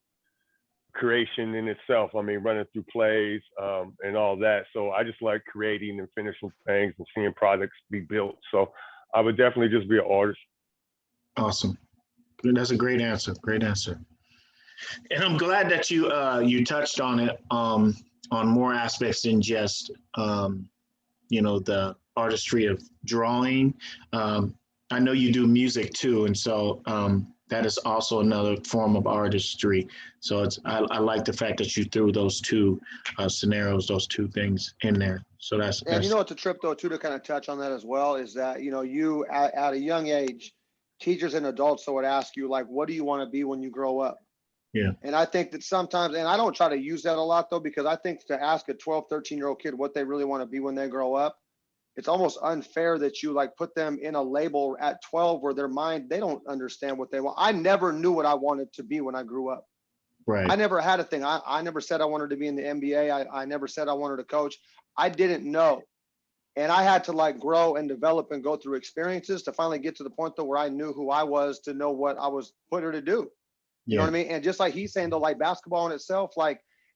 creation in itself. I mean, running through plays and all that. So I just like creating and finishing things and seeing products be built. So I would definitely just be an artist. Awesome. That's a great answer. Great answer. And I'm glad that you touched on it on more aspects than just the artistry of drawing. I know you do music too, and so that is also another form of artistry. So I like the fact that you threw those two scenarios, those two things in there. So that's it's a trip though too to kind of touch on that as well, is that you at a young age, teachers and adults would ask you what do you want to be when you grow up? Yeah. And I think that sometimes, and I don't try to use that a lot though, because I think to ask a 12, 13-year-old kid what they really want to be when they grow up, it's almost unfair that you put them in a label at 12 where their mind, they don't understand what they want. I never knew what I wanted to be when I grew up. right. I never had a thing. I never said I wanted to be in the NBA. I never said I wanted to coach. I didn't know. And I had to grow and develop and go through experiences to finally get to the point though where I knew who I was, to know what I was put here to do. You know what I mean? And just like he's saying though, basketball in itself,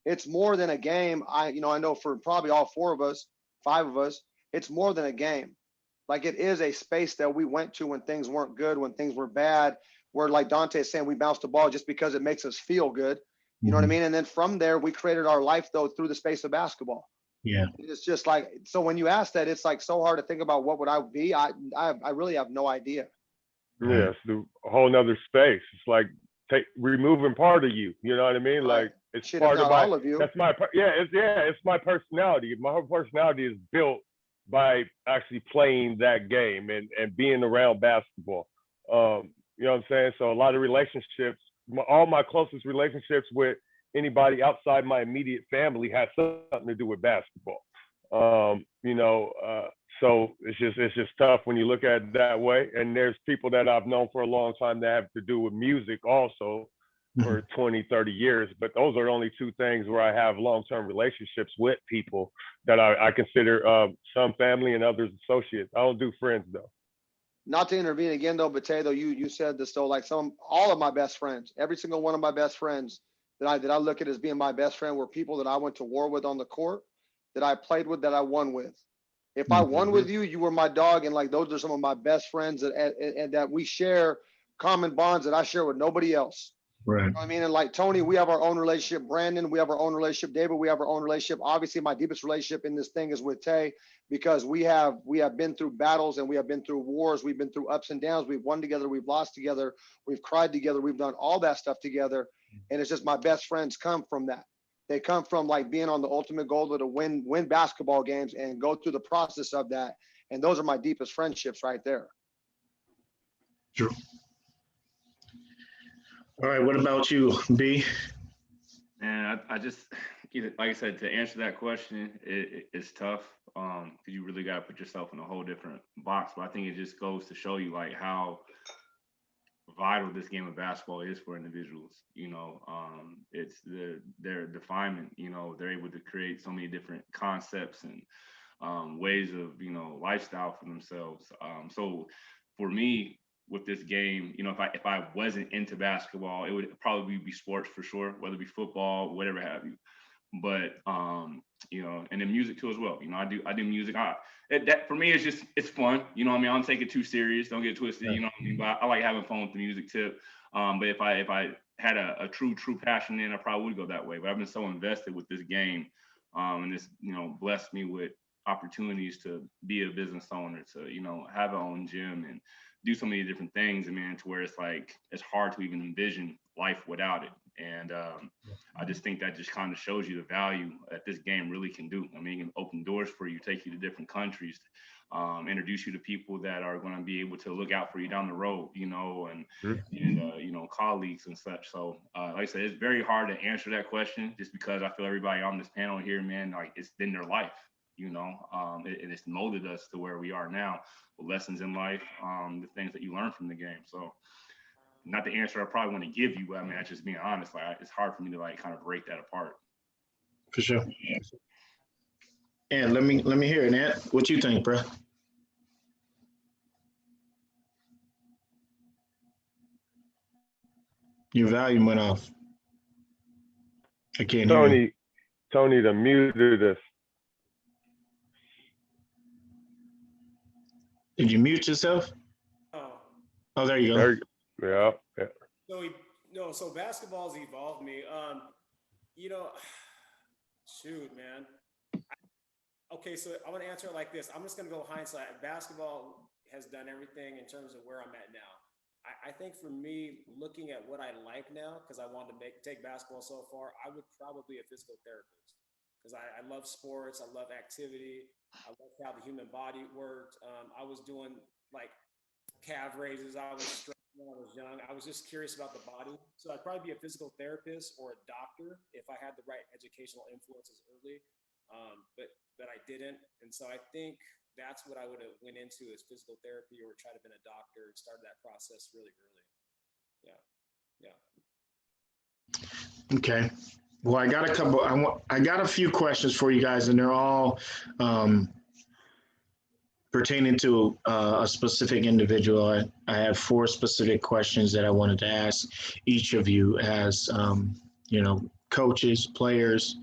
it's more than a game. I know for probably all 5 of us, it's more than a game. Like it is a space that we went to when things weren't good, when things were bad, where like Dontay is saying, we bounce the ball just because it makes us feel good. You know what I mean? And then from there, we created our life though through the space of basketball. Yeah. It's just like, so when you ask that, it's like so hard to think about what would I be. I really have no idea. Yeah, it's a whole nother space. It's like removing part of you. You know what I mean? Right. Like it's Shit, part if of not my. all of you. That's my. It's my personality. My whole personality is built by actually playing that game and being around basketball. You know what I'm saying? So a lot of relationships, all my closest relationships with anybody outside my immediate family has something to do with basketball. You know, so it's just tough when you look at it that way. And there's people that I've known for a long time that have to do with music also for 20, 30 years. But those are the only two things where I have long-term relationships with people that I consider some family and others associates. I don't do friends though. Not to intervene again though, but Tay, though, you said this though, like all of my best friends, every single one of my best friends that I look at as being my best friend were people that I went to war with on the court, that I played with, that I won with. If I won with you, you were my dog, and like those are some of my best friends that we share common bonds that I share with nobody else. Right. You know what I mean? And like Tony, we have our own relationship. Brandon, we have our own relationship. David, we have our own relationship. Obviously, my deepest relationship in this thing is with Tay, because we have been through battles and we have been through wars. We've been through ups and downs. We've won together. We've lost together. We've cried together. We've done all that stuff together. And it's just my best friends come from that. They come from like being on the ultimate goal to win basketball games and go through the process of that. And those are my deepest friendships right there. True. All right, what about you, B? And I just, like I said, to answer that question, it's tough because you really got to put yourself in a whole different box. But I think it just goes to show you like how vital this game of basketball is for individuals. You know, it's their definement. You know, they're able to create so many different concepts and ways of, you know, lifestyle for themselves. So for me, with this game, you know, if I wasn't into basketball, it would probably be sports for sure, whether it be football, whatever have you. But you know, and then music too as well. You know, I do music. That for me, it's fun. You know what I mean? I don't take it too serious. Don't get twisted. You know what I mean? But I like having fun with the music too. But if I had a true passion in, I probably would go that way. But I've been so invested with this game, and it's, you know, blessed me with opportunities to be a business owner, to, you know, have our own gym and do so many different things, and man, to where it's like it's hard to even envision life without it. And I just think that just kind of shows you the value that this game really can do. I mean, it can open doors for you, take you to different countries, introduce you to people that are going to be able to look out for you down the road, you know, and you know, colleagues and such. So like I said, it's very hard to answer that question just because I feel everybody on this panel here, man, like it's been their life. You know, it's molded us to where we are now, with lessons in life, the things that you learn from the game. So, not the answer I probably want to give you, but I mean, that's just being honest. Like, it's hard for me to like kind of break that apart. For sure. And let me hear it, Ant. What you think, bro? Your volume went off. I can't hear you. Tony, the muted us. Did you mute yourself? Oh, there you go. Yeah. So basketball's evolved me. You know, shoot, man. Okay, so I'm gonna answer it like this. I'm just gonna go hindsight. Basketball has done everything in terms of where I'm at now. I think for me, looking at what I like now, because I wanted to take basketball so far, I would probably be a physical therapist, because I love sports, I love activity, I love how the human body worked. I was doing like calf raises, I was stretching when I was young. I was just curious about the body. So I'd probably be a physical therapist or a doctor if I had the right educational influences early, but I didn't. And so I think that's what I would have went into, is physical therapy, or try to be a doctor and started that process really early. Yeah. Okay. Well, I got a few questions for you guys, and they're all pertaining to a specific individual. I have 4 specific questions that I wanted to ask each of you as, you know, coaches, players,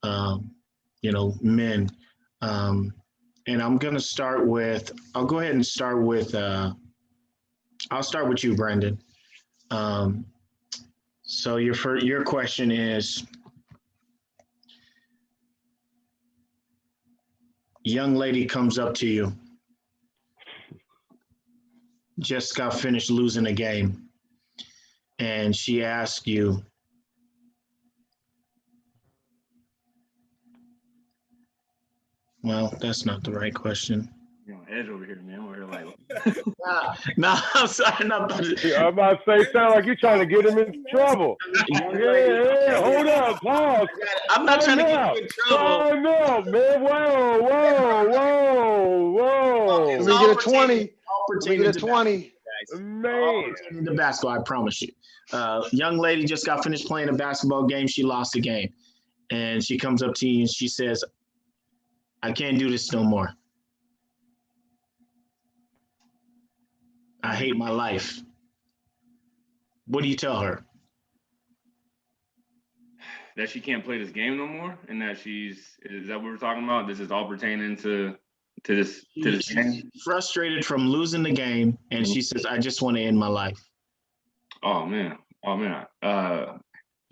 you know, men. and I'm gonna start with. I'll go ahead and start with. I'll start with you, Brendan. Um, so your question is, young lady comes up to you, just got finished losing a game, and she asks you, well, that's not the right question. You're on edge over here, man. We're here like, No, I'm sorry. No, Yeah, I'm about to say, sound like you're trying to get him in trouble. Yeah, hold up, pause. I'm not trying to Time get out. you in trouble. Time out, man. Whoa. Let me get a 20. Let me Pertaining get to a 20. guys. All Man. pertaining to basketball, I promise you. Young lady just got finished playing a basketball game. She lost the game. And she comes up to you and she says, I can't do this no more. I hate my life. What do you tell her? that she can't play this game no more, and that is that what we're talking about? This is all pertaining to this game? She's frustrated from losing the game, and she says, I just want to end my life. Oh man.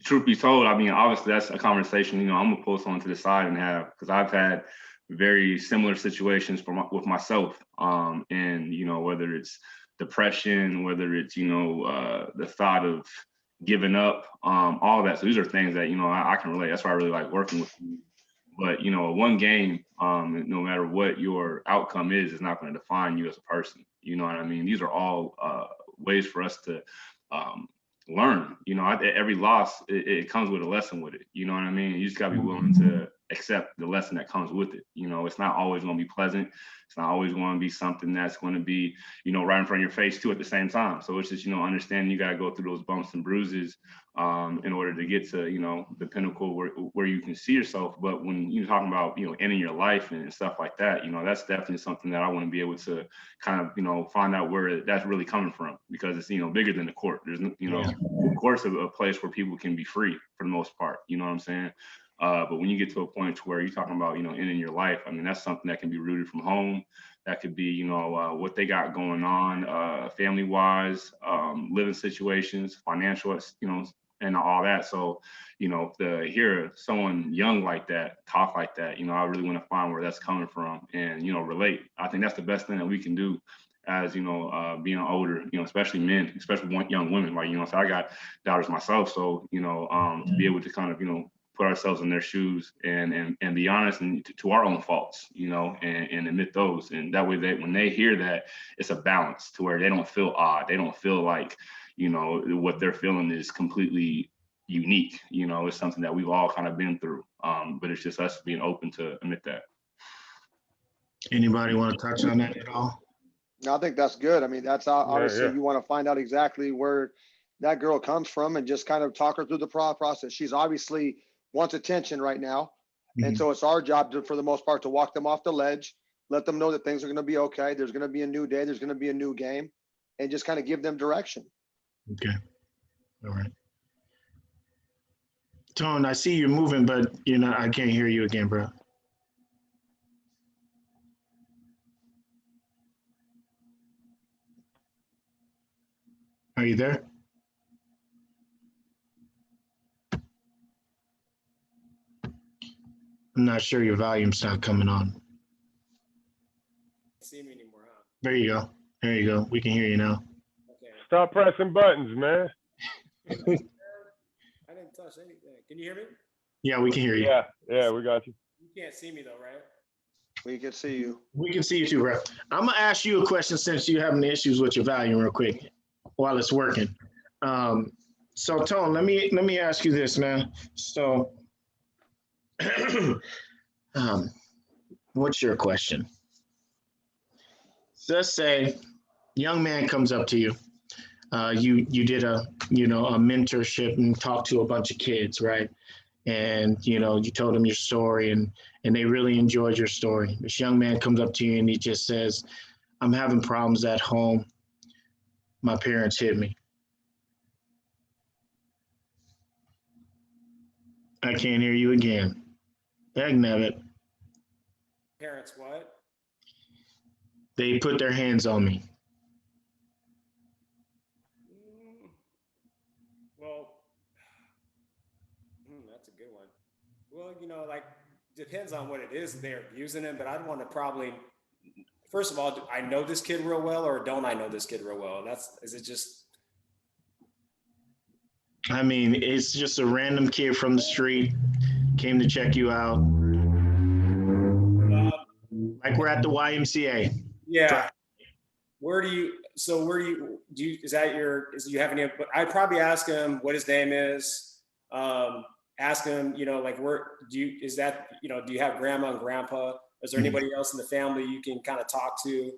Truth be told, I mean, obviously that's a conversation, I'm gonna pull someone to the side and have, because I've had very similar situations with myself. And whether it's depression, whether it's, the thought of giving up, all that. So these are things that, I can relate. That's why I really like working with you. But, one game, no matter what your outcome is not going to define you as a person. You know what I mean? These are all ways for us to learn. Every loss, it comes with a lesson with it. You know what I mean? You just got to be willing to accept the lesson that comes with it. It's not always going to be pleasant. It's not always going to be something that's going to be, right in front of your face too at the same time. So it's just, understanding you got to go through those bumps and bruises in order to get to, the pinnacle where you can see yourself. But when you're talking about, ending your life and stuff like that, that's definitely something that I want to be able to kind of, find out where that's really coming from, because it's, bigger than the court. There's, the court's a place where people can be free for the most part. You know what I'm saying? But when you get to a point where you're talking about, ending your life, I mean, that's something that can be rooted from home. That could be, what they got going on, family-wise, living situations, financial, and all that. So, to hear someone young like that, talk like that, I really want to find where that's coming from and, relate. I think that's the best thing that we can do as, being older, especially men, especially young women, like, so I got daughters myself. So, to be able to kind of, put ourselves in their shoes and be honest and to our own faults, and admit those. And that way when they hear that, it's a balance to where they don't feel odd. They don't feel like, what they're feeling is completely unique. It's something that we've all kind of been through. But it's just us being open to admit that. Anybody want to touch on that at all? No, I think that's good. I mean, that's obviously you want to find out exactly where that girl comes from and just kind of talk her through the process. She's obviously wants attention right now. And so it's our job to, for the most part, to walk them off the ledge, let them know that things are going to be okay. There's going to be a new day. There's going to be a new game, and just kind of give them direction. Okay. All right. Tone, I see you're moving, but I can't hear you again, bro. Are you there? I'm not sure your volume's not coming on. See me anymore, huh? There you go. There you go. We can hear you now. Okay. Stop pressing buttons, man. I didn't touch anything. Can you hear me? Yeah, we can hear you. Yeah, we got you. You can't see me though, right? We can see you. We can see you too, bro. I'm gonna ask you a question since you're having issues with your volume real quick while it's working. So Tone, let me ask you this, man. So what's your question? So let's say young man comes up to you. You did a mentorship and talked to a bunch of kids, right? And you told them your story and they really enjoyed your story. This young man comes up to you and he just says, I'm having problems at home. My parents hit me. I can't hear you again. Dagnabbit. Parents what? they put their hands on me? Well, that's a good one. Well, like, depends on what it is they're abusing him, but I'd want to probably, first of all, do I know this kid real well, or don't I know this kid real well? Is it just, I mean, it's just a random kid from the street came to check you out. Like we're at the YMCA. yeah. Do you have any, I'd probably ask him what his name is. Ask him, like, do you have grandma and grandpa? Is there anybody else in the family you can kind of talk to?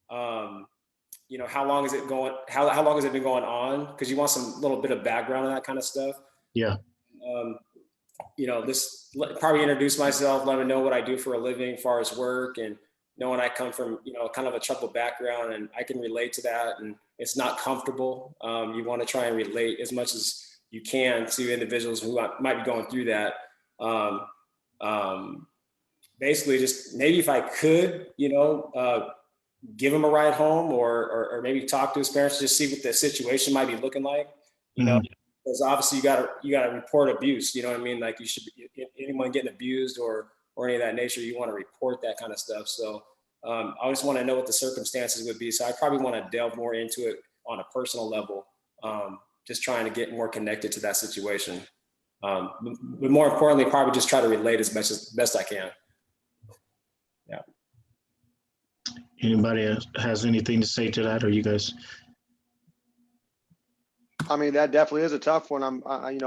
How long is it going? How long has it been going on? Because you want some little bit of background on that kind of stuff. Yeah. Probably introduce myself, let them know what I do for a living, as far as work, and knowing I come from, kind of a troubled background, and I can relate to that, and it's not comfortable. You want to try and relate as much as you can to individuals who might be going through that. Basically, just maybe if I could, give him a ride home, or maybe talk to his parents, just see what the situation might be looking like. Because obviously you gotta report abuse. You know what I mean? Like, you should be, anyone getting abused or any of that nature, you want to report that kind of stuff. So I just want to know what the circumstances would be. So I probably want to delve more into it on a personal level, just trying to get more connected to that situation. But more importantly, probably just try to relate as best I can. Yeah. Anybody has anything to say to that, or you guys? I mean, that definitely is a tough one.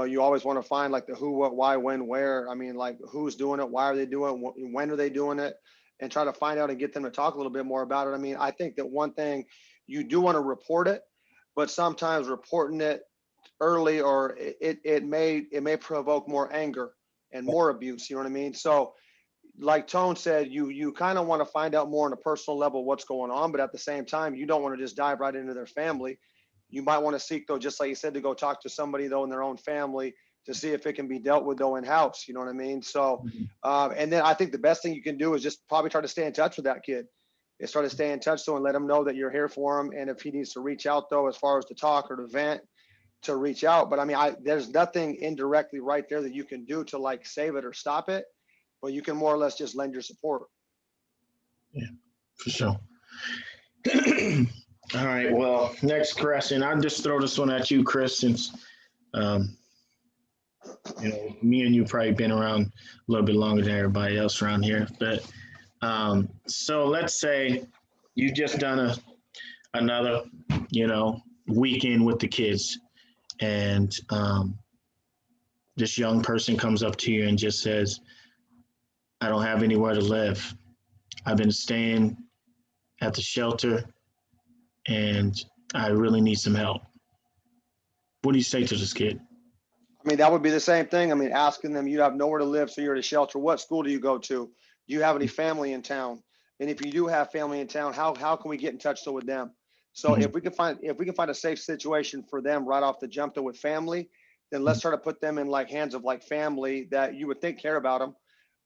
You always want to find like the who, what, why, when, where. I mean, like, who's doing it? Why are they doing it? When are they doing it? And try to find out and get them to talk a little bit more about it. I mean, I think that one thing, you do want to report it, but sometimes reporting it early, or it may provoke more anger and more abuse. You know what I mean? So, like Tone said, you kind of want to find out more on a personal level what's going on, but at the same time, you don't want to just dive right into their family. You might want to seek, though, just like you said, to go talk to somebody, though, in their own family, to see if it can be dealt with, though, in house. You know what I mean? So, and then I think the best thing you can do is just probably try to stay in touch with that kid. Is try to stay in touch, and let him know that you're here for him. And if he needs to reach out, though, as far as to talk or to vent, to reach out. But I mean, there's nothing indirectly right there that you can do to like save it or stop it, but you can more or less just lend your support. Yeah, for sure. All right. Well, next question. I'll just throw this one at you, Chris, since me and you probably been around a little bit longer than everybody else around here. But so let's say you just done another, weekend with the kids, and this young person comes up to you and just says, "I don't have anywhere to live. I've been staying at the shelter, and I really need some help." What do you say to this kid? I mean, that would be the same thing. I mean, asking them, you have nowhere to live, so you're at a shelter. What school do you go to? Do you have any family in town? And if you do have family in town, how can we get in touch with them? So if we can find a safe situation for them right off the jump, though, with family, then let's try to put them in like hands of like family that you would think care about them.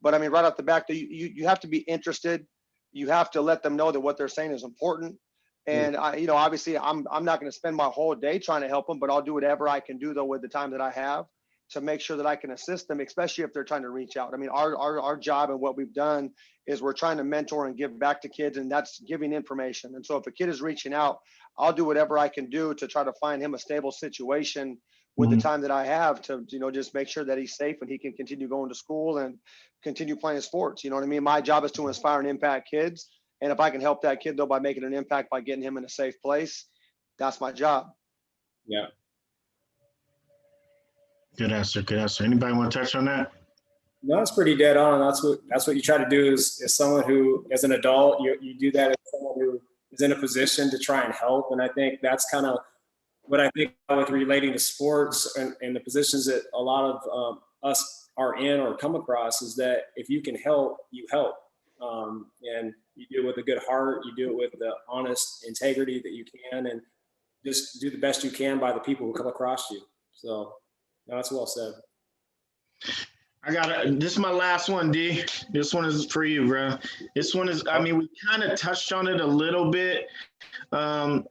But I mean, right off the back, you have to be interested. You have to let them know that what they're saying is important. And obviously I'm not going to spend my whole day trying to help them, but I'll do whatever I can do, though, with the time that I have, to make sure that I can assist them, especially if they're trying to reach out. I mean, our job and what we've done is we're trying to mentor and give back to kids, and that's giving information. And so if a kid is reaching out, I'll do whatever I can do to try to find him a stable situation with the time that I have to, just make sure that he's safe and he can continue going to school and continue playing sports. You know what I mean? My job is to inspire and impact kids. And if I can help that kid, though, by making an impact, by getting him in a safe place, that's my job. Yeah. Good answer. Good answer. Anybody want to touch on that? No, it's pretty dead on. That's what you try to do as someone who, as an adult, you do that as someone who is in a position to try and help. And I think that's kind of what I think with relating to sports and the positions that a lot of us are in or come across, is that if you can help, you help. And you do it with a good heart, you do it with the honest integrity that you can, and just do the best you can by the people who come across you. So, no, that's well said. This is my last one, D. This one is for you, bro. This one is, I mean, we kind of touched on it a little bit on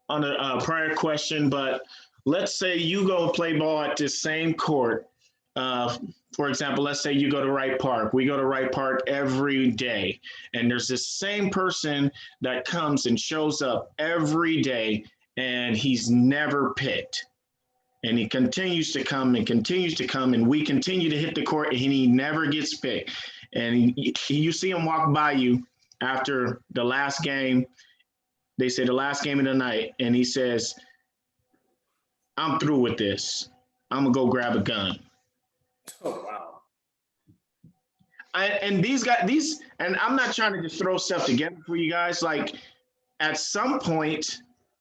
a prior question, but let's say you go play ball at this same court. For example, let's say you go to Wright Park. We go to Wright Park every day, and there's this same person that comes and shows up every day, and he's never picked. And he continues to come and continues to come, and we continue to hit the court, and he never gets picked. And you see him walk by you after the last game. They say the last game of the night, and he says, "I'm through with this. I'm gonna go grab a gun." Oh, wow. And and I'm not trying to just throw stuff together for you guys. Like, at some point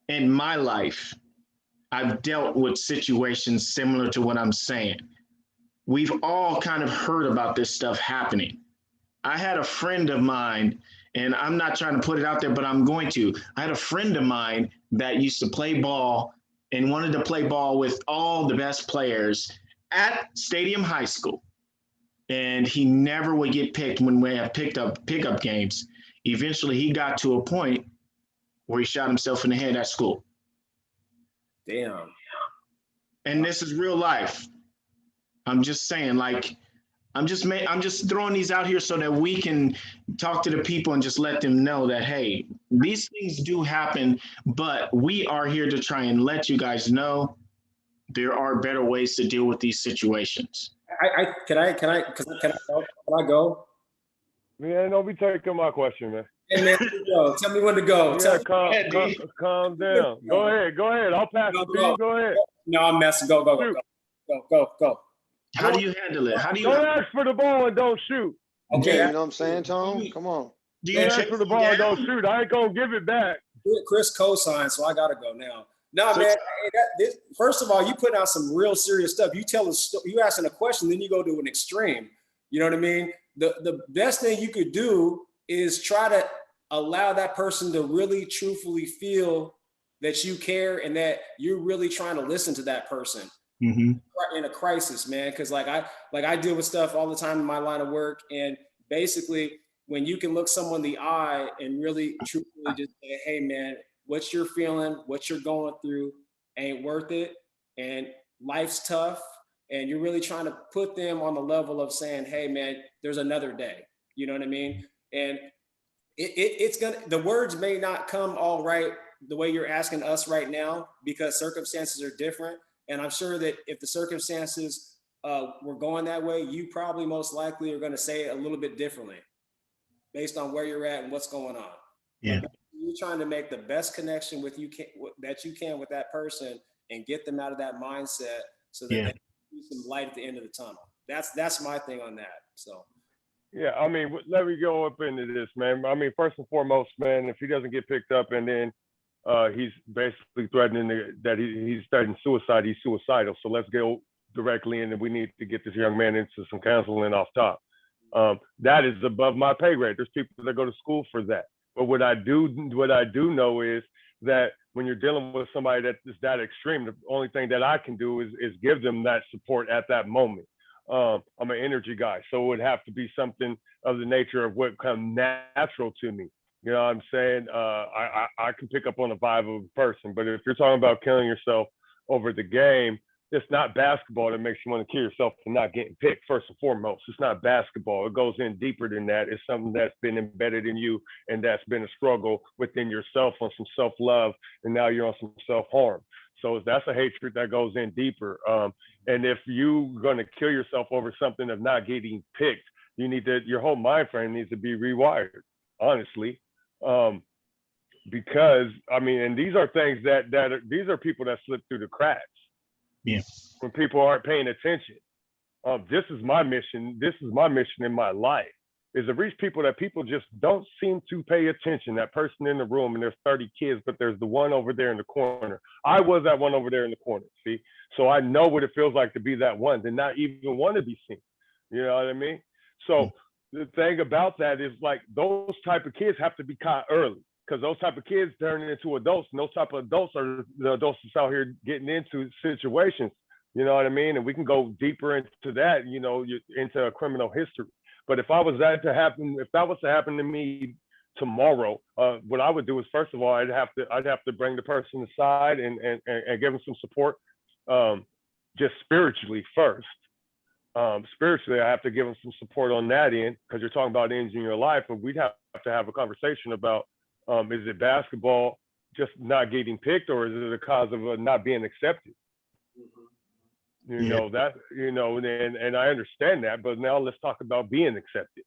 in my life, I've dealt with situations similar to what I'm saying. We've all kind of heard about this stuff happening. I had a friend of mine, and I'm not trying to put it out there, but I'm going to. I had a friend of mine that used to play ball and wanted to play ball with all the best players at Stadium High School. And he never would get picked when we have pickup games. Eventually, he got to a point where he shot himself in the head at school. Damn. And this is real life. I'm just saying, like, I'm just throwing these out here so that we can talk to the people and just let them know that, hey, these things do happen, but we are here to try and let you guys know there are better ways to deal with these situations. Can I go? Man, don't be taking my question, man. Hey, man, go. Tell me when to go. Yeah, calm down. Go ahead. I'll pass it to you. Go ahead. No, I'm messing. Go. How do you handle it? Don't ask for the ball and don't shoot. Okay, you know what I'm saying, Tom? Come on. Don't ask for the ball and don't shoot. I ain't gonna give it back. Chris co-signed, so I gotta go now. No, man. First of all, you put out some real serious stuff. You asking a question, then you go to an extreme. You know what I mean? The best thing you could do is try to allow that person to really truthfully feel that you care and that you're really trying to listen to that person in a crisis, man. Because like I deal with stuff all the time in my line of work, and basically when you can look someone in the eye and really truthfully just say, hey, man, what you're feeling, what you're going through ain't worth it, and life's tough, and you're really trying to put them on the level of saying, hey, man, there's another day. You know what I mean? And the words may not come all right the way you're asking us right now, because circumstances are different. And I'm sure that if the circumstances were going that way, you probably most likely are going to say it a little bit differently based on where you're at and what's going on. Yeah. You're trying to make the best connection that you can with that person and get them out of that mindset so that they can see some light at the end of the tunnel. That's my thing on that. So. Yeah, I mean, let me go up into this, man. I mean, first and foremost, man, if he doesn't get picked up and then he's basically threatening that he's threatening suicide, he's suicidal. So let's go directly in, and we need to get this young man into some counseling off top. That is above my pay grade. There's people that go to school for that. But what I do know is that when you're dealing with somebody that is that extreme, the only thing that I can do is give them that support at that moment. I'm an energy guy, so it would have to be something of the nature of what comes natural to me. You know what I'm saying? I can pick up on the vibe of a person, but if you're talking about killing yourself over the game, it's not basketball that makes you want to kill yourself for not getting picked, first and foremost. It's not basketball. It goes in deeper than that. It's something that's been embedded in you, and that's been a struggle within yourself on some self-love, and now you're on some self-harm. So that's a hatred that goes in deeper. And if you're going to kill yourself over something of not getting picked, your whole mind frame needs to be rewired, honestly. Because, I mean, and these are things these are people that slip through the cracks. Yeah. When people aren't paying attention. This is my mission. This is my mission in my life, is to reach people that people just don't seem to pay attention. That person in the room, and there's 30 kids, but there's the one over there in the corner. I was that one over there in the corner, see? So I know what it feels like to be that one, to not even want to be seen. You know what I mean? So the thing about that is, like, those type of kids have to be caught early, because those type of kids turn into adults, and those type of adults are the adults that's out here getting into situations. You know what I mean? And we can go deeper into that, you know, into a criminal history. But if that was to happen to me tomorrow, what I would do is, first of all, I'd have to bring the person aside and give them some support, just spiritually first. Spiritually, I have to give them some support on that end, because you're talking about ends in your life, and we'd have to have a conversation about, is it basketball just not getting picked, or is it a cause of not being accepted? You know, that, you know, and I understand that, but now let's talk about being accepted.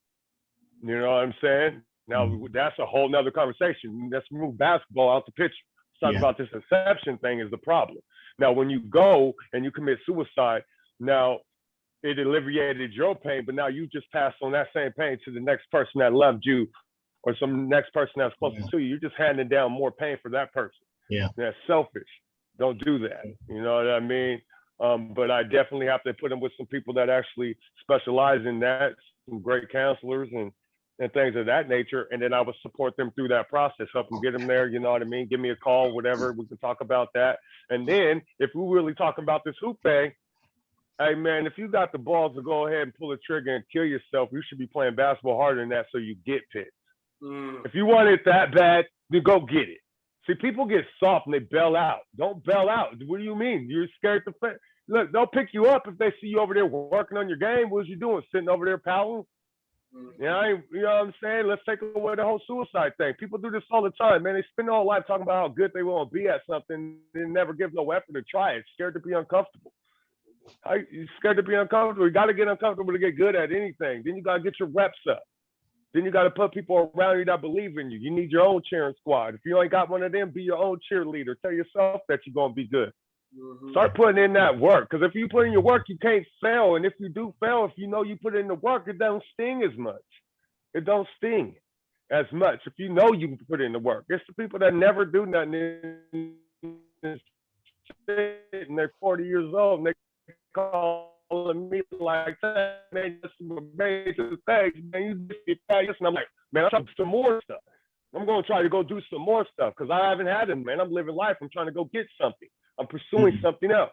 You know what I'm saying? Now that's a whole nother conversation. Let's move basketball out the picture. Let's talk about this exception thing is the problem. Now, when you go and you commit suicide, now it alleviated your pain, but now you just passed on that same pain to the next person that loved you, or some next person that's closer to you. You're just handing down more pain for that person. Yeah. That's selfish. Don't do that. You know what I mean? But I definitely have to put them with some people that actually specialize in that, some great counselors and things of that nature. And then I would support them through that process, help them get them there. You know what I mean? Give me a call, whatever. We can talk about that. And then if we're really talking about this hoop thing, hey man, if you got the balls to go ahead and pull a trigger and kill yourself, you should be playing basketball harder than that so you get picked. If you want it that bad, then go get it. See, people get soft and they bail out. Don't bail out. What do you mean? You're scared to play. Look, they'll pick you up if they see you over there working on your game. What you doing? Sitting over there pouting? You know what I'm saying? Let's take away the whole suicide thing. People do this all the time, man. They spend their whole life talking about how good they want to be at something and never give no effort to try it. Scared to be uncomfortable. You're scared to be uncomfortable. You got to get uncomfortable to get good at anything. Then you got to get your reps up. Then you got to put people around you that believe in you. You need your own cheering squad. If you ain't got one of them, be your own cheerleader. Tell yourself that you're going to be good. Start putting in that work. Because if you put in your work, you can't fail. And if you do fail, if you know you put in the work, it don't sting as much. It don't sting as much if you know you put in the work. It's the people that never do nothing and they're 40 years old and they calling me like that, man, just amazing things, man. You just get that, and I'm like, man, I'm trying to do some more stuff. I'm going to try to go do some more stuff because I haven't had it, man. I'm living life. I'm trying to go get something. I'm pursuing something else.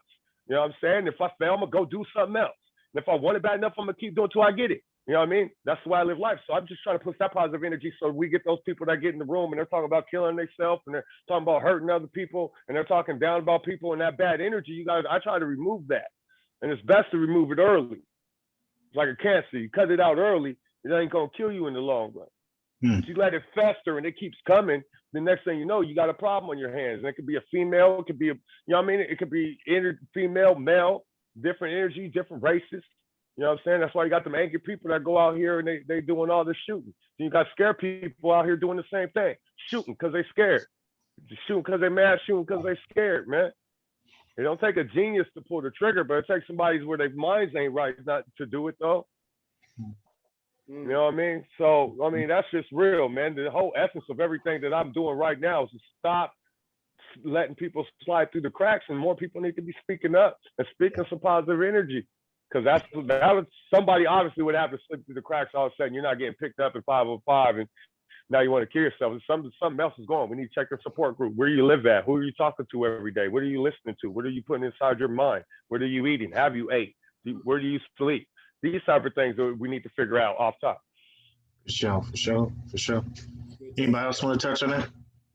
You know what I'm saying? If I fail, I'm going to go do something else. And if I want it bad enough, I'm going to keep doing it until I get it. You know what I mean? That's the way I live life. So I'm just trying to push that positive energy so we get those people that get in the room and they're talking about killing themselves and they're talking about hurting other people and they're talking down about people and that bad energy. I try to remove that. And it's best to remove it early. It's like a cancer. You cut it out early, it ain't going to kill you in the long run. If you let it fester and it keeps coming, the next thing you know, you got a problem on your hands. And it could be a female, it could be, you know what I mean? It could be female, male, different energy, different races. You know what I'm saying? That's why you got them angry people that go out here and they doing all this shooting. Then you got scared people out here doing the same thing, shooting because they scared. Shooting because they mad, shooting because they scared, man. It don't take a genius to pull the trigger, but it takes somebody where their minds ain't right not to do it though. You know what I mean? So, I mean, that's just real, man. The whole essence of everything that I'm doing right now is to stop letting people slide through the cracks, and more people need to be speaking up and speaking some positive energy. Because somebody obviously would have to slip through the cracks all of a sudden. You're not getting picked up in 505 and now you want to kill yourself. Something else is going. We need to check the support group. Where do you live at? Who are you talking to every day? What are you listening to? What are you putting inside your mind? What are you eating? Have you ate? Where do you sleep? These type of things that we need to figure out off top. For sure. Anybody else want to touch on that?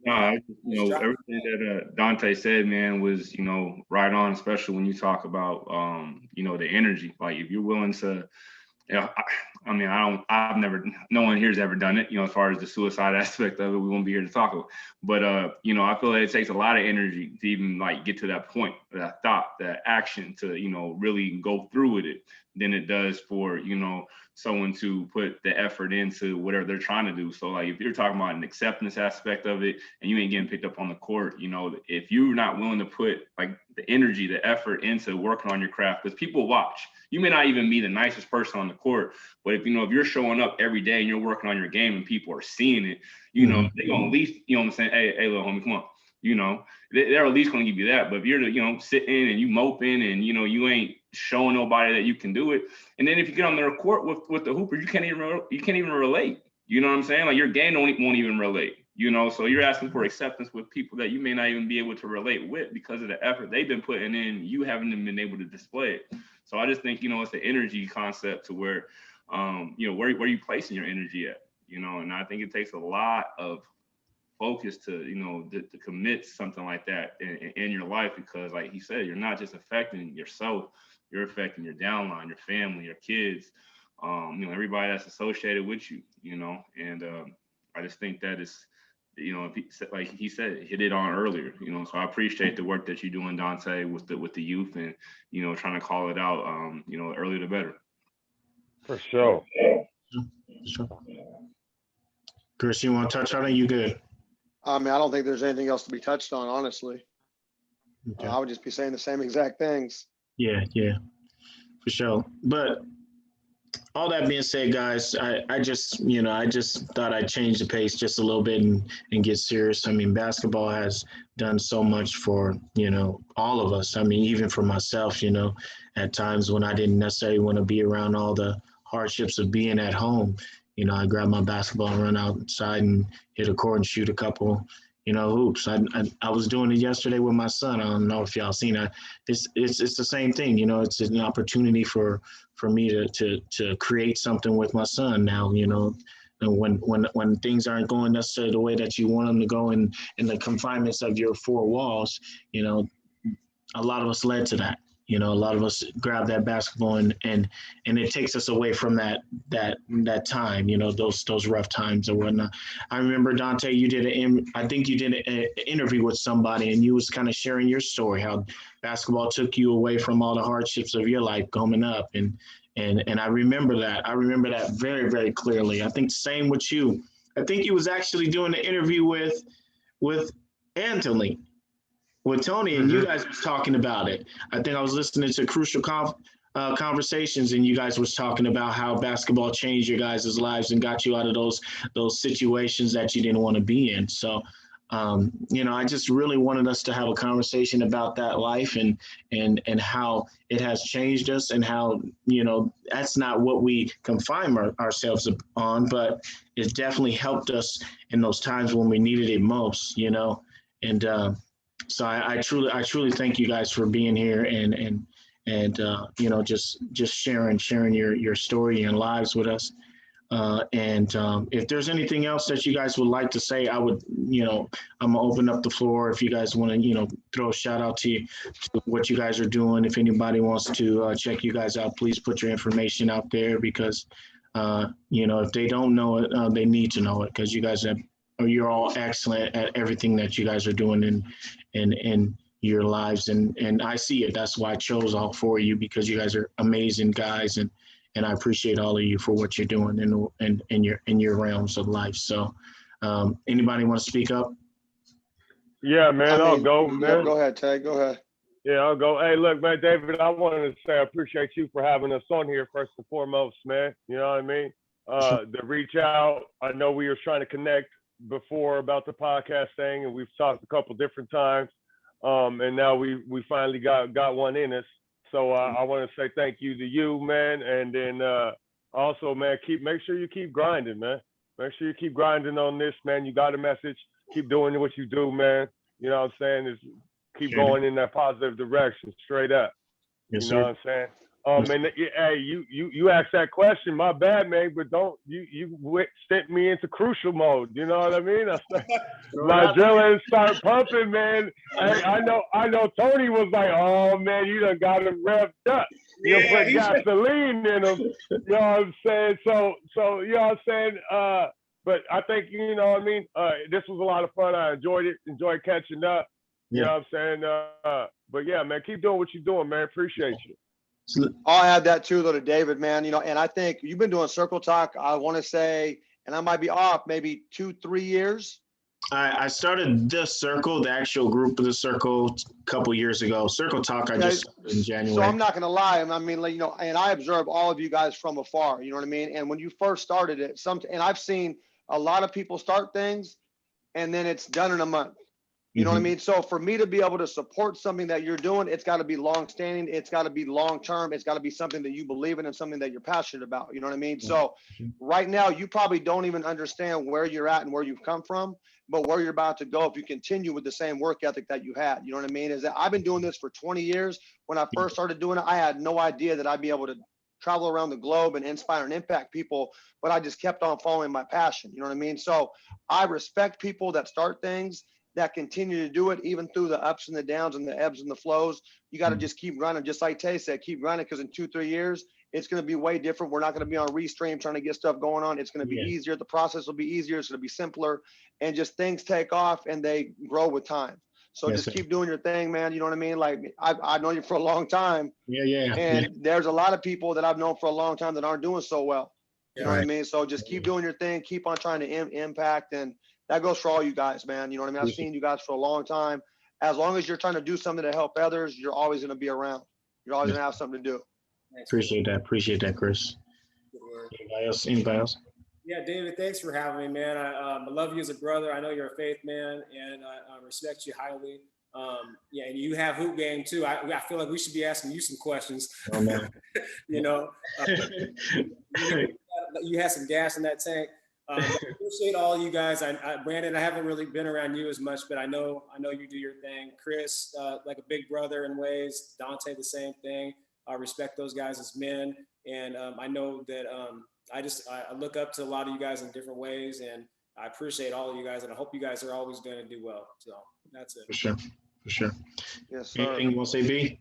No, you know, everything that Dontay said, man, was, you know, right on, especially when you talk about, you know, the energy. Like if you're willing to, you know, I mean, no one here's ever done it, you know, as far as the suicide aspect of it, we won't be here to talk about. But, you know, I feel like it takes a lot of energy to even like get to that point, that thought, that action to, you know, really go through with it than it does for, you know, someone to put the effort into whatever they're trying to do. So like if you're talking about an acceptance aspect of it and you ain't getting picked up on the court, you know, if you're not willing to put like the energy, the effort into working on your craft, because people watch. You may not even be the nicest person on the court, but if you're showing up every day and you're working on your game and people are seeing it, you know, they're gonna at least, you know what I'm saying, hey little homie, come on. You know, they're at least gonna give you that. But if you're, you know, sitting and you moping and, you know, you ain't showing nobody that you can do it. And then if you get on the court with the hooper, you can't even relate. You know what I'm saying? Like your game won't even relate. You know, so you're asking for acceptance with people that you may not even be able to relate with because of the effort they've been putting in. You haven't even been able to display it. So I just think, you know, it's the energy concept to where, you know, where you placing your energy at, you know, and I think it takes a lot of focus to, you know, to commit something like that in your life, because like he said, you're not just affecting yourself, you're affecting your downline, your family, your kids, you know, everybody that's associated with you, you know, and I just think that is, you know, like he said, hit it on earlier, you know, so I appreciate the work that you're doing, Dontay, with the youth and, you know, trying to call it out, you know, earlier the better. For sure. Chris, you want to touch on it? You good? I mean, I don't think there's anything else to be touched on, honestly. Okay. I would just be saying the same exact things. Yeah, for sure. But all that being said, guys, I just, you know, I just thought I'd change the pace just a little bit and get serious. I mean, basketball has done so much for, you know, all of us. I mean, even for myself, you know, at times when I didn't necessarily want to be around all the hardships of being at home, you know, I grab my basketball and run outside and hit a court and shoot a couple, you know, hoops. I was doing it yesterday with my son. I don't know if y'all seen it. It's the same thing, you know. It's an opportunity for me to create something with my son now, you know. And when things aren't going necessarily the way that you want them to go in the confinements of your four walls, you know, a lot of us led to that. You know, a lot of us grab that basketball and it takes us away from that time, you know, those rough times or whatnot. I remember, Dontay, I think you did an interview with somebody and you was kind of sharing your story, how basketball took you away from all the hardships of your life coming up. And I remember that. I remember that very, very clearly. I think same with you. I think you was actually doing an interview with Anthony. With Tony, and you guys was talking about it. I think I was listening to Crucial Conversations, and you guys was talking about how basketball changed your guys' lives and got you out of those situations that you didn't want to be in. So, you know, I just really wanted us to have a conversation about that life and how it has changed us, and how, you know, that's not what we confine ourselves on, but it definitely helped us in those times when we needed it most, you know, and so I truly thank you guys for being here and you know, just sharing your story and lives with us. And if there's anything else that you guys would like to say, I would, you know, I'm gonna open up the floor. If you guys want to, you know, throw a shout out to what you guys are doing. If anybody wants to check you guys out, please put your information out there, because you know, if they don't know it, they need to know it, because you guys you're all excellent at everything that you guys are doing in your lives, and I see it. That's why I chose all four of you, because you guys are amazing guys, and I appreciate all of you for what you're doing in your realms of life. So, anybody want to speak up? Yeah, man, I'll go, man. Go ahead, Tay. Go ahead. Yeah, I'll go. Hey, look, man, David, I wanted to say I appreciate you for having us on here first and foremost, man. You know what I mean? The reach out. I know we were trying to connect before about the podcast thing, and we've talked a couple different times, and now we finally got one in us. So I want to say thank you to you, man, and then also, man, make sure you keep grinding, man. Make sure you keep grinding on this, man. You got a message. Keep doing what you do, man. You know what I'm saying? Is keep going in that positive direction, straight up. Yes, you sir. know what I'm saying? And hey, you asked that question. My bad, man, but don't you sent me into crucial mode. You know what I mean? My adrenaline start pumping, man. I know. Tony was like, "Oh man, you done got him revved up. You put gasoline in him." You know what I'm saying? So you know what I'm saying? But I think, you know what I mean. This was a lot of fun. I enjoyed it. Enjoyed catching up. You know what I'm saying? But yeah, man, keep doing what you're doing, man. Appreciate you. I'll add that too, though, to David, man. You know, and I think you've been doing Circle Talk, I want to say, and I might be off, maybe 2-3 years. I started the Circle, the actual group of the Circle, a couple years ago. Circle Talk, I just started in January. So I'm not going to lie. I mean, like, you know, and I observe all of you guys from afar. You know what I mean? And when you first started it, and I've seen a lot of people start things, and then it's done in a month. You know what I mean? So for me to be able to support something that you're doing, it's got to be long-standing. It's got to be long-term. It's got to be something that you believe in and something that you're passionate about. You know what I mean? So right now, you probably don't even understand where you're at and where you've come from, but where you're about to go if you continue with the same work ethic that you had. You know what I mean? Is that I've been doing this for 20 years. When I first started doing it, I had no idea that I'd be able to travel around the globe and inspire and impact people, but I just kept on following my passion. You know what I mean? So I respect people that start things, that continue to do it, even through the ups and the downs and the ebbs and the flows. You got to just keep running. Just like Tay said, keep running, because in 2-3 years, it's going to be way different. We're not going to be on Restream trying to get stuff going on. It's going to be easier. The process will be easier. It's going to be simpler, and just things take off and they grow with time. So just keep doing your thing, man. You know what I mean? Like I know you for a long time. And there's a lot of people that I've known for a long time that aren't doing so well. You know what I mean? So just keep doing your thing. Keep on trying to impact, and that goes for all you guys, man. You know what I mean? I've seen you guys for a long time. As long as you're trying to do something to help others, you're always going to be around. You're always going to have something to do. Appreciate that, Chris. Anybody else? Yeah, David, thanks for having me, man. I love you as a brother. I know you're a faith man, and I respect you highly. Yeah, and you have hoop game too. I feel like we should be asking you some questions. Oh, man. You know, you had some gas in that tank. I appreciate all you guys. Brandon, I haven't really been around you as much, but I know you do your thing. Chris, like a big brother in ways. Dontay, the same thing. I respect those guys as men, and I know that I look up to a lot of you guys in different ways, and I appreciate all of you guys, and I hope you guys are always going to do well. So that's it. For sure. Yes, sir. Anything you want to say, B?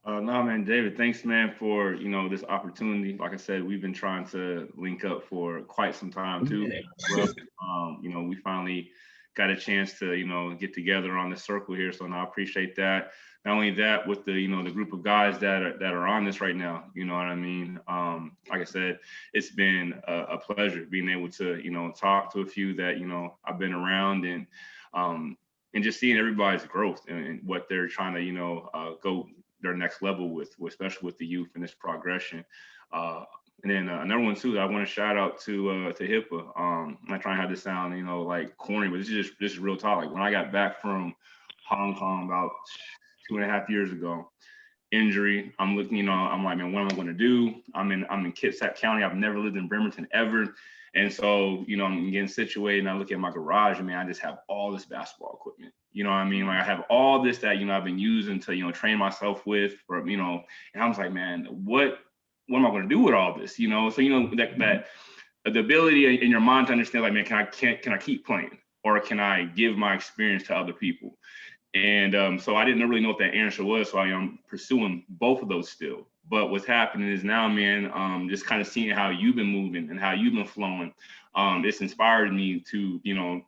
No, man, David, thanks, man, for, this opportunity. Like I said, we've been trying to link up for quite some time too. We finally got a chance to, get together on this circle here. So now I appreciate that. Not only that, with the, the group of guys that are on this right now, you know what I mean? Like I said, it's been a pleasure being able to, talk to a few that, I've been around, and just seeing everybody's growth and what they're trying to, go their next level with, especially with the youth and this progression. And then another one too, I want to shout out to Hyppa. I'm not trying to have this sound, like corny, but this is real talk. Like when I got back from Hong Kong about 2.5 years ago, injury, I'm looking, I'm like, man, what am I going to do? I'm in Kitsap County. I've never lived in Bremerton ever. And so, I'm getting situated, and I look at my garage, and man, I just have all this basketball equipment. You know what I mean? Like I have all this that, I've been using to, train myself with, or, and I was like, man, what am I going to do with all this? So, that the ability in your mind to understand, like, man, can I keep playing, or can I give my experience to other people? And so I didn't really know what that answer was. So I am pursuing both of those still. But what's happening is now, man, just kind of seeing how you've been moving and how you've been flowing, it's inspired me to,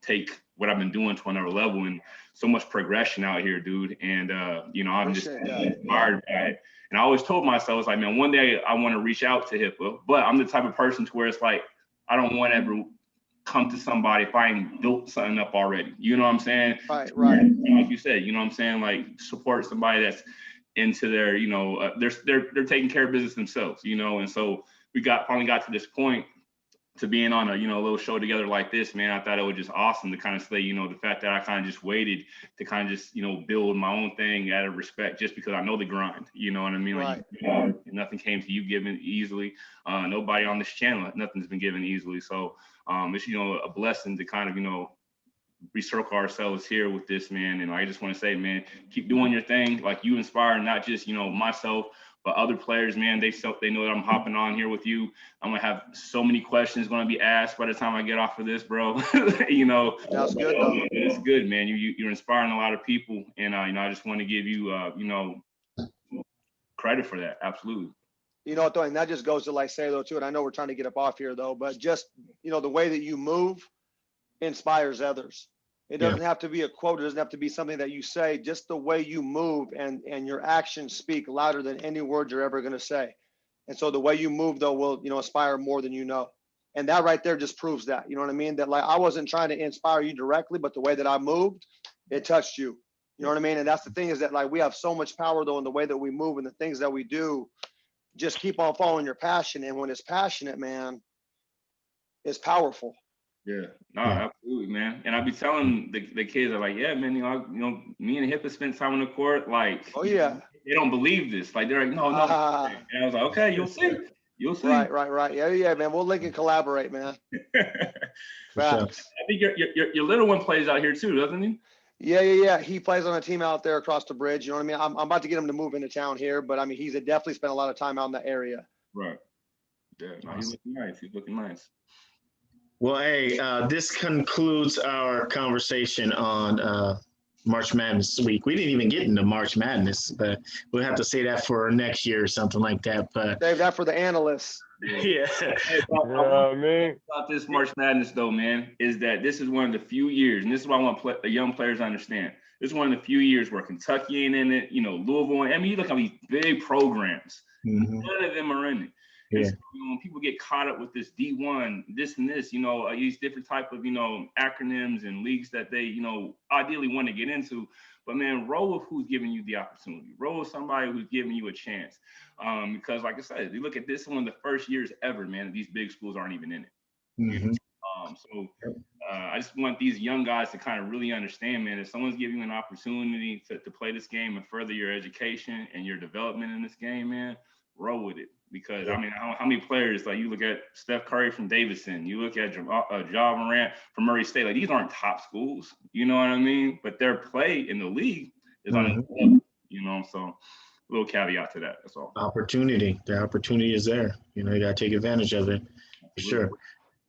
take what I've been doing to another level, and so much progression out here, dude. And, I'm just inspired by it. And I always told myself, it's like, man, one day I want to reach out to Hyppa, but I'm the type of person to where it's like, I don't want to ever come to somebody if I ain't built something up already. You know what I'm saying? Right. Like you said, you know what I'm saying? Like support somebody that's into their, they're taking care of business themselves, and so we finally got to this point to being on a, little show together like this, man. I thought it was just awesome to kind of say, the fact that I kind of just waited to kind of just, build my own thing out of respect, just because I know the grind, you know what I mean? Like, nothing came to you given easily. Nobody on this channel, nothing's been given easily. So it's, a blessing to kind of, recircle ourselves here with this, man. And I just want to say, man, keep doing your thing. Like you inspire not just, myself, but other players, man. They know that I'm hopping on here with you. I'm gonna have so many questions going to be asked by the time I get off of this, bro. That's good, though. It's good, man. You're inspiring a lot of people, and I just want to give you, credit for that. Absolutely. Though, and that just goes to like say though too, and I know we're trying to get up off here though, but just the way that you move inspires others. It doesn't have to be a quote. It doesn't have to be something that you say. Just the way you move and your actions speak louder than any word you're ever going to say. And so the way you move, though, will, inspire more than you know. And that right there just proves that. You know what I mean? That like I wasn't trying to inspire you directly, but the way that I moved, it touched you. You know what I mean? And that's the thing, is that like we have so much power, though, in the way that we move and the things that we do. Just keep on following your passion. And when it's passionate, man, it's powerful. Yeah, no, Yeah. absolutely, man. And I be telling the kids, are like, yeah, man, me and Hyppa spent time on the court. Like, Oh yeah. they don't believe this. Like, they're like, no. Ah, And I was like, okay, you'll see. You'll see. right. Yeah, man. We'll link and collaborate, man. For sure. Facts. I think your little one plays out here too, doesn't he? Yeah. He plays on a team out there across the bridge. You know what I mean? I'm about to get him to move into town here, but I mean, he's definitely spent a lot of time out in the area. Right. Yeah, no, he's looking nice. He's looking nice. Well, hey, this concludes our conversation on March Madness week. We didn't even get into March Madness, but we'll have to say that for next year or something like that. But Save that for the analysts. yeah, Hey, Man. about this March Madness though, man, is that this is one of the few years, and this is what I want the young players to understand. This is one of the few years where Kentucky ain't in it, Louisville. I mean, you look at these big programs, Mhm. none of them are in it. Yeah. And so, when people get caught up with this D1, this and this, these different type of, acronyms and leagues that they, ideally want to get into. But man, roll with who's giving you the opportunity. Roll with somebody who's giving you a chance. Because like I said, you look at this, one of the first years ever, man, that these big schools aren't even in it. Mhm. I just want these young guys to kind of really understand, man, if someone's giving you an opportunity to play this game and further your education and your development in this game, man, roll with it. Because I mean, how many players, like you look at Steph Curry from Davidson, you look at Ja Morant from Murray State, like these aren't top schools, you know what I mean? But their play in the league is on another level, so a little caveat to that, that's all. Opportunity. The opportunity is there. You got to take advantage of it for sure.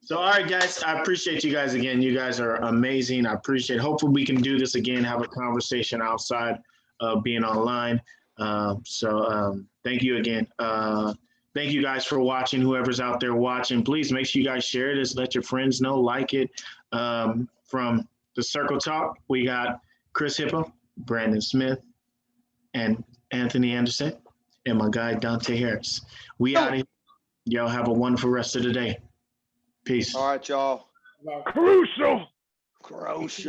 So, all right, guys, I appreciate you guys again. You guys are amazing. I appreciate it. Hopefully we can do this again, have a conversation outside of being online. Thank you again. Thank you guys for watching. Whoever's out there watching, please make sure you guys share this. Let your friends know, like it. From the Circle Talk, we got Chris Hyppa, Brandon Smith, and Anthony Andrisek, and my guy, Dontay Harris. We out of here. Y'all have a wonderful rest of the day. Peace. All right, y'all. Crucial. Crucial.